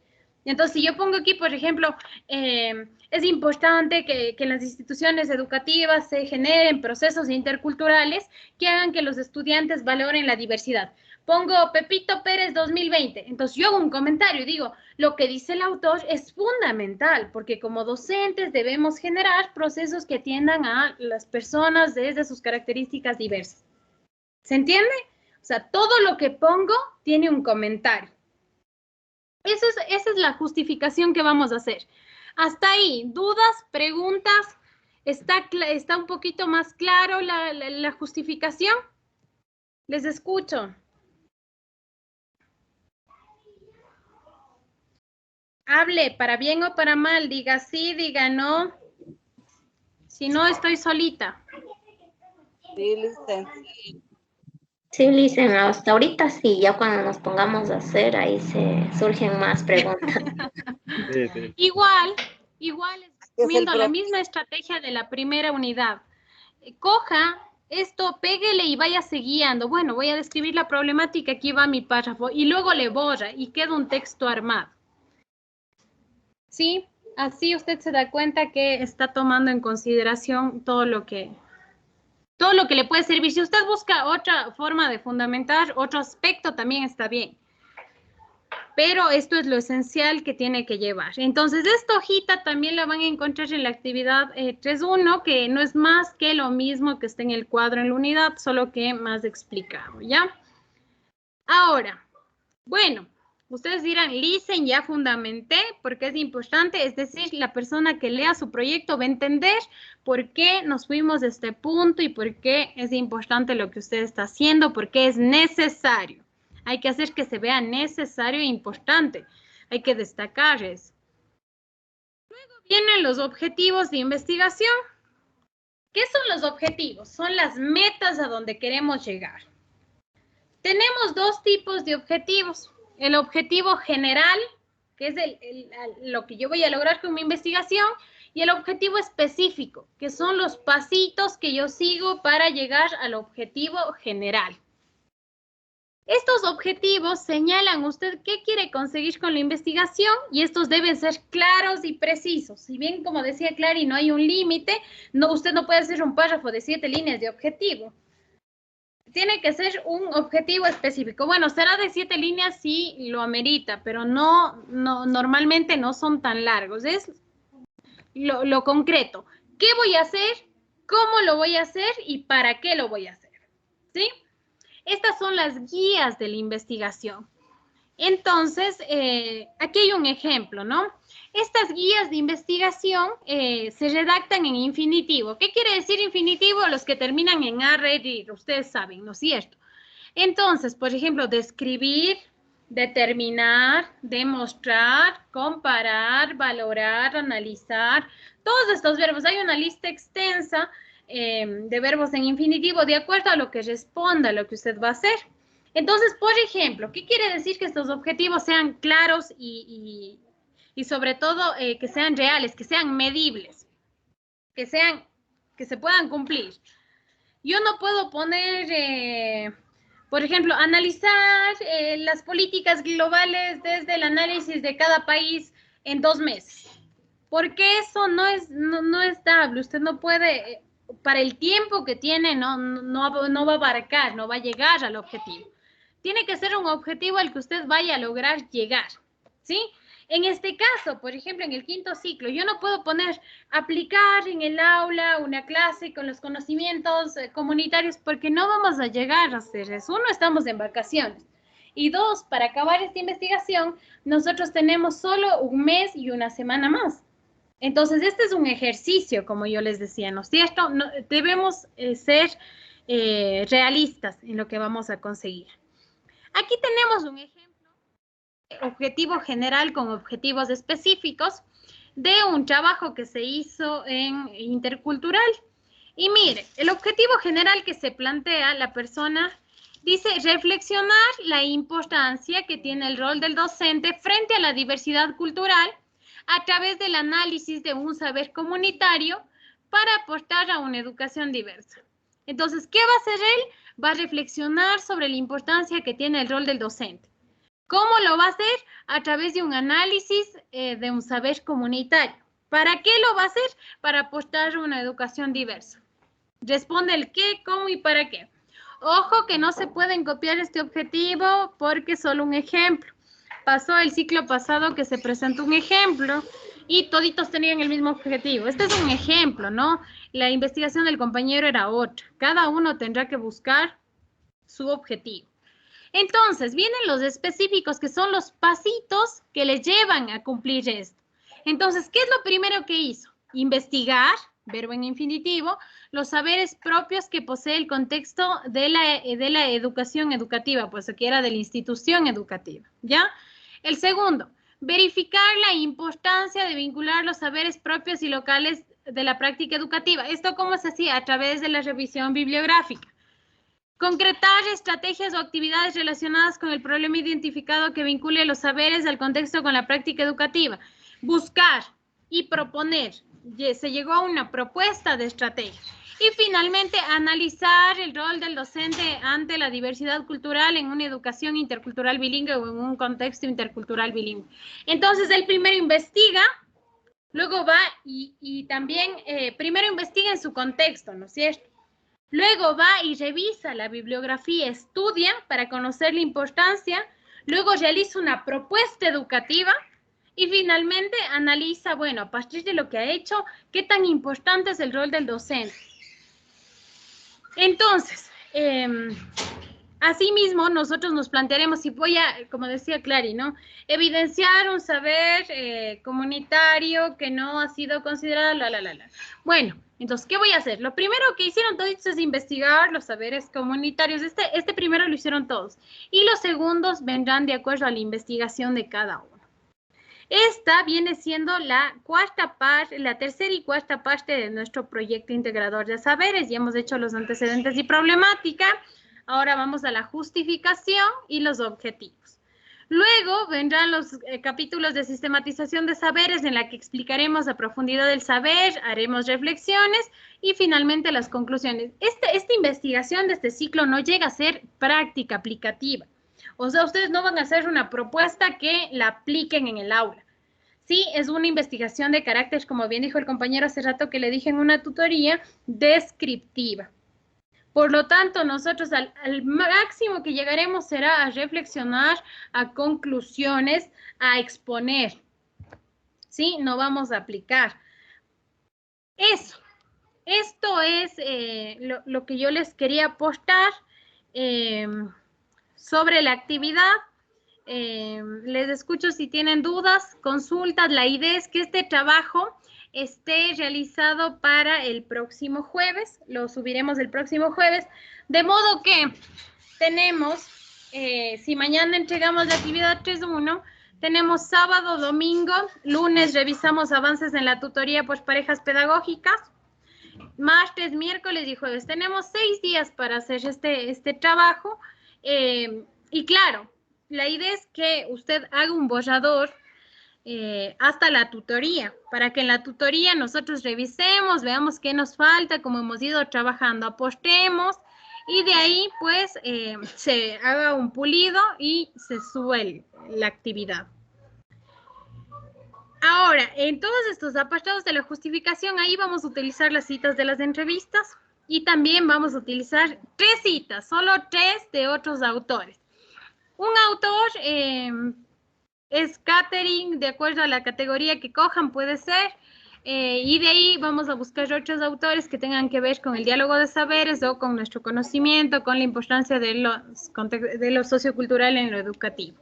Entonces, si yo pongo aquí, por ejemplo, es importante que en las instituciones educativas se generen procesos interculturales que hagan que los estudiantes valoren la diversidad. Pongo Pepito Pérez 2020. Entonces, yo hago un comentario y digo, lo que dice el autor es fundamental, porque como docentes debemos generar procesos que atiendan a las personas desde sus características diversas. ¿Se entiende? O sea, todo lo que pongo tiene un comentario. Esa es la justificación que vamos a hacer. Hasta ahí, dudas, preguntas, ¿está un poquito más claro la justificación? Les escucho. Hable, para bien o para mal, diga sí, diga no. Si no, estoy solita. Sí, Licen. Sí, Licen, hasta ahorita sí, ya cuando nos pongamos a hacer, ahí se surgen más preguntas. Sí, sí. Igual Es viendo la misma estrategia de la primera unidad. Coja esto, péguele y váyase guiando. Bueno, voy a describir la problemática, aquí va mi párrafo, y luego le borra y queda un texto armado. ¿Sí? Así usted se da cuenta que está tomando en consideración todo lo que le puede servir. Si usted busca otra forma de fundamentar, otro aspecto también está bien. Pero esto es lo esencial que tiene que llevar. Entonces, esta hojita también la van a encontrar en la actividad 3.1, que no es más que lo mismo que está en el cuadro en la unidad, solo que más explicado, ¿ya? Ahora, bueno, ustedes dirán, Licen, ya fundamenté, porque es importante, es decir, la persona que lea su proyecto va a entender por qué nos fuimos de este punto y por qué es importante lo que usted está haciendo, por qué es necesario. Hay que hacer que se vea necesario e importante. Hay que destacar eso. Luego vienen los objetivos de investigación. ¿Qué son los objetivos? Son las metas a donde queremos llegar. Tenemos dos tipos de objetivos. El objetivo general, que es lo que yo voy a lograr con mi investigación, y el objetivo específico, que son los pasitos que yo sigo para llegar al objetivo general. Estos objetivos señalan usted qué quiere conseguir con la investigación y estos deben ser claros y precisos. Si bien, como decía Clary, no hay un límite, usted no puede hacer un párrafo de 7 líneas de objetivo. Tiene que ser un objetivo específico. Bueno, será de 7 líneas si lo amerita, pero normalmente no son tan largos. Es lo concreto. ¿Qué voy a hacer? ¿Cómo lo voy a hacer? ¿Y para qué lo voy a hacer? ¿Sí? Estas son las guías de la investigación. Entonces, aquí hay un ejemplo, ¿no? Estas guías de investigación se redactan en infinitivo. ¿Qué quiere decir infinitivo? Los que terminan en -ir, ustedes saben, ¿no es cierto? Entonces, por ejemplo, describir, determinar, demostrar, comparar, valorar, analizar, todos estos verbos. Hay una lista extensa de verbos en infinitivo de acuerdo a lo que responda a lo que usted va a hacer. Entonces, por ejemplo, ¿qué quiere decir que estos objetivos sean claros y sobre todo que sean reales, que sean medibles, que se puedan cumplir? Yo no puedo poner, por ejemplo, analizar las políticas globales desde el análisis de cada país en 2 meses, porque eso no es dable. Usted no puede, para el tiempo que tiene, no va a abarcar, no va a llegar al objetivo. Tiene que ser un objetivo al que usted vaya a lograr llegar, ¿sí? En este caso, por ejemplo, en el 5º ciclo, yo no puedo poner aplicar en el aula una clase con los conocimientos comunitarios porque no vamos a llegar a hacer eso. 1, estamos en vacaciones. Y 2, para acabar esta investigación, nosotros tenemos solo 1 mes y 1 semana más. Entonces, este es un ejercicio, como yo les decía, ¿no es cierto? Debemos ser realistas en lo que vamos a conseguir. Aquí tenemos un ejemplo de objetivo general con objetivos específicos de un trabajo que se hizo en intercultural. Y mire, el objetivo general que se plantea la persona dice reflexionar la importancia que tiene el rol del docente frente a la diversidad cultural a través del análisis de un saber comunitario para aportar a una educación diversa. Entonces, ¿qué va a hacer él? Va a reflexionar sobre la importancia que tiene el rol del docente. ¿Cómo lo va a hacer? A través de un análisis de un saber comunitario. ¿Para qué lo va a hacer? Para apostar a una educación diversa. Responde el qué, cómo y para qué. Ojo que no se pueden copiar este objetivo porque es solo un ejemplo. Pasó el ciclo pasado que se presentó un ejemplo y toditos tenían el mismo objetivo. Este es un ejemplo, ¿no? La investigación del compañero era otra. Cada uno tendrá que buscar su objetivo. Entonces, vienen los específicos, que son los pasitos que le llevan a cumplir esto. Entonces, ¿qué es lo primero que hizo? Investigar, verbo en infinitivo, los saberes propios que posee el contexto de la educación educativa, pues que era de la institución educativa, ¿ya? El segundo, verificar la importancia de vincular los saberes propios y locales de la práctica educativa. ¿Esto cómo se hacía? A través de la revisión bibliográfica. Concretar estrategias o actividades relacionadas con el problema identificado que vincule los saberes del contexto con la práctica educativa. Buscar y proponer. Se llegó a una propuesta de estrategia. Y finalmente, analizar el rol del docente ante la diversidad cultural en una educación intercultural bilingüe o en un contexto intercultural bilingüe. Entonces, él primero investiga, luego va y también, primero investiga en su contexto, ¿no es cierto? Luego va y revisa la bibliografía, estudia para conocer la importancia, luego realiza una propuesta educativa y finalmente analiza, bueno, a partir de lo que ha hecho, qué tan importante es el rol del docente. Entonces, asimismo, nosotros nos plantearemos, y voy a, como decía Clary, ¿no? Evidenciar un saber comunitario que no ha sido considerado, Bueno, entonces, ¿qué voy a hacer? Lo primero que hicieron todos es investigar los saberes comunitarios. Este primero lo hicieron todos. Y los segundos vendrán de acuerdo a la investigación de cada uno. Esta viene siendo la tercera y cuarta parte de nuestro proyecto integrador de saberes. Ya hemos hecho los antecedentes y problemática. Ahora vamos a la justificación y los objetivos. Luego vendrán los capítulos de sistematización de saberes en la que explicaremos a profundidad el saber, haremos reflexiones y finalmente las conclusiones. Esta investigación de este ciclo no llega a ser práctica aplicativa. O sea, ustedes no van a hacer una propuesta que la apliquen en el aula. Sí, es una investigación de carácter, como bien dijo el compañero hace rato que le dije en una tutoría, descriptiva. Por lo tanto, nosotros al máximo que llegaremos será a reflexionar, a conclusiones, a exponer. ¿Sí? No vamos a aplicar. Eso. Esto es lo que yo les quería aportar sobre la actividad. Les escucho si tienen dudas, consultas. La idea es que este trabajo esté realizado para el próximo jueves, lo subiremos el próximo jueves, de modo que tenemos, si mañana entregamos la actividad 3.1, tenemos sábado, domingo, lunes revisamos avances en la tutoría por parejas pedagógicas, martes, miércoles y jueves. Tenemos 6 días para hacer este trabajo y claro, la idea es que usted haga un borrador hasta la tutoría, para que en la tutoría nosotros revisemos, veamos qué nos falta, cómo hemos ido trabajando, apostemos y de ahí pues se haga un pulido y se sube la actividad. Ahora, en todos estos apartados de la justificación, ahí vamos a utilizar las citas de las entrevistas y también vamos a utilizar 3 citas, solo 3 de otros autores. Un autor es catering, de acuerdo a la categoría que cojan, puede ser, y de ahí vamos a buscar otros autores que tengan que ver con el diálogo de saberes o con nuestro conocimiento, con la importancia de lo sociocultural en lo educativo.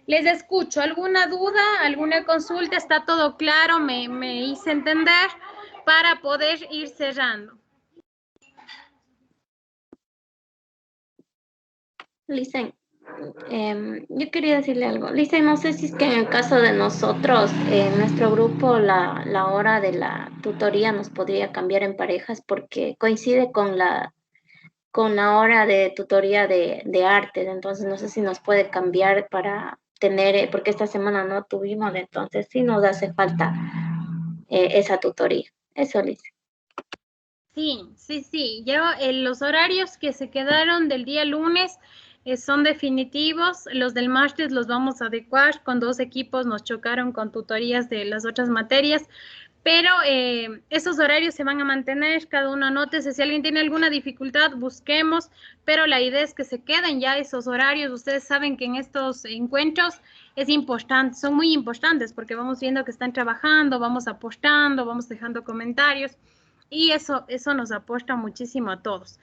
Les escucho. ¿Alguna duda? ¿Alguna consulta? ¿Está todo claro? ¿Me hice entender? Para poder ir cerrando. Listen, yo quería decirle algo. Listen, no sé si es que en el caso de nosotros, en nuestro grupo, la hora de la tutoría nos podría cambiar en parejas porque coincide con la hora de tutoría de artes. Entonces, no sé si nos puede cambiar para tener, porque esta semana no tuvimos, entonces sí nos hace falta esa tutoría. Eso, Liz. Sí. Yo, los horarios que se quedaron del día lunes son definitivos. Los del máster los vamos a adecuar. Con 2 equipos nos chocaron con tutorías de las otras materias. Pero esos horarios se van a mantener, cada uno anótese. Si alguien tiene alguna dificultad, busquemos, pero la idea es que se queden ya esos horarios. Ustedes saben que en estos encuentros es importante, son muy importantes porque vamos viendo que están trabajando, vamos apostando, vamos dejando comentarios y eso nos aporta muchísimo a todos.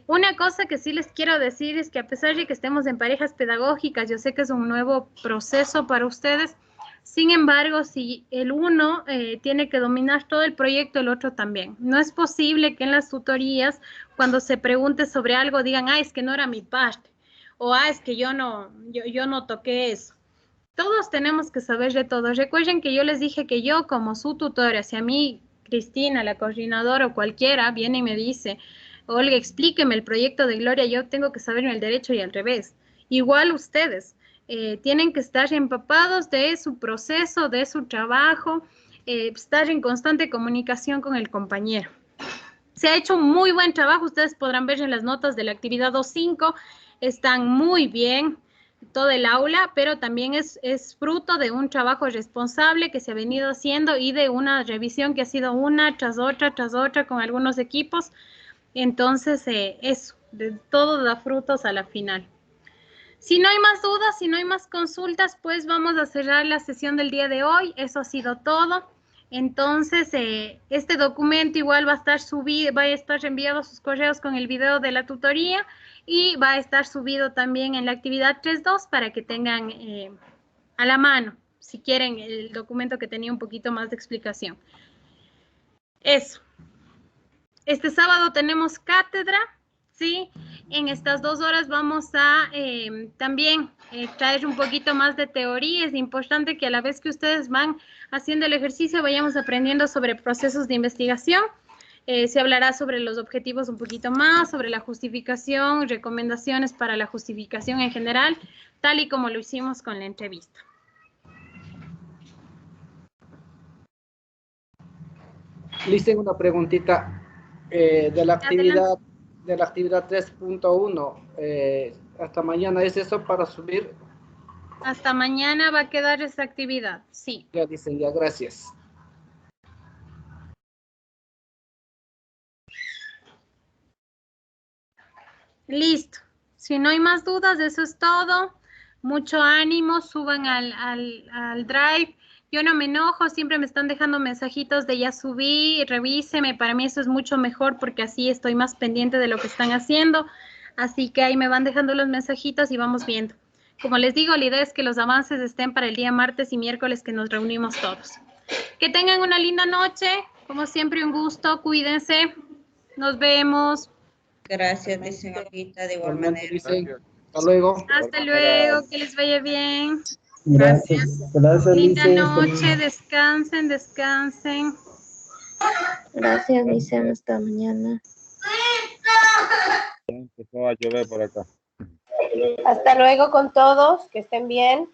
Una cosa que sí les quiero decir es que a pesar de que estemos en parejas pedagógicas, yo sé que es un nuevo proceso para ustedes. Sin embargo, si el uno tiene que dominar todo el proyecto, el otro también. No es posible que en las tutorías, cuando se pregunte sobre algo, digan, es que no era mi parte, o es que yo no toqué eso. Todos tenemos que saber de todo. Recuerden que yo les dije que yo, como su tutora, si a mí, Cristina, la coordinadora o cualquiera, viene y me dice, Olga, explíqueme el proyecto de Gloria, yo tengo que saber el derecho y al revés. Igual ustedes. Tienen que estar empapados de su proceso, de su trabajo, estar en constante comunicación con el compañero. Se ha hecho un muy buen trabajo, ustedes podrán ver en las notas de la actividad 2.5, están muy bien todo el aula, pero también es fruto de un trabajo responsable que se ha venido haciendo y de una revisión que ha sido una tras otra con algunos equipos. Entonces, eso, de todo da frutos a la final. Si no hay más dudas, si no hay más consultas, pues vamos a cerrar la sesión del día de hoy. Eso ha sido todo. Entonces, este documento igual va a estar subido, va a estar enviado a sus correos con el video de la tutoría y va a estar subido también en la actividad 3.2 para que tengan a la mano, si quieren, el documento que tenía un poquito más de explicación. Eso. Este sábado tenemos cátedra. Sí, en estas 2 horas vamos a también traer un poquito más de teoría. Es importante que a la vez que ustedes van haciendo el ejercicio vayamos aprendiendo sobre procesos de investigación. Se hablará sobre los objetivos un poquito más, sobre la justificación, recomendaciones para la justificación en general, tal y como lo hicimos con la entrevista. Les tengo una preguntita de la actividad 3.1. Hasta mañana, ¿es eso para subir? Hasta mañana va a quedar esa actividad, sí. Ya dicen, ya, gracias. Listo. Si no hay más dudas, eso es todo. Mucho ánimo, suban al Drive. Yo no me enojo, siempre me están dejando mensajitos de ya subí, revíseme. Para mí eso es mucho mejor porque así estoy más pendiente de lo que están haciendo. Así que ahí me van dejando los mensajitos y vamos viendo. Como les digo, la idea es que los avances estén para el día martes y miércoles que nos reunimos todos. Que tengan una linda noche. Como siempre, un gusto. Cuídense. Nos vemos. Gracias, dicen Olguita, de igual manera. Hasta luego. Hasta luego, que les vaya bien. Gracias. Gracias, Linda Lice. noche, descansen, descansen. Gracias, Licen, hasta mañana. Empezó a llover por acá. Hasta luego con todos, que estén bien.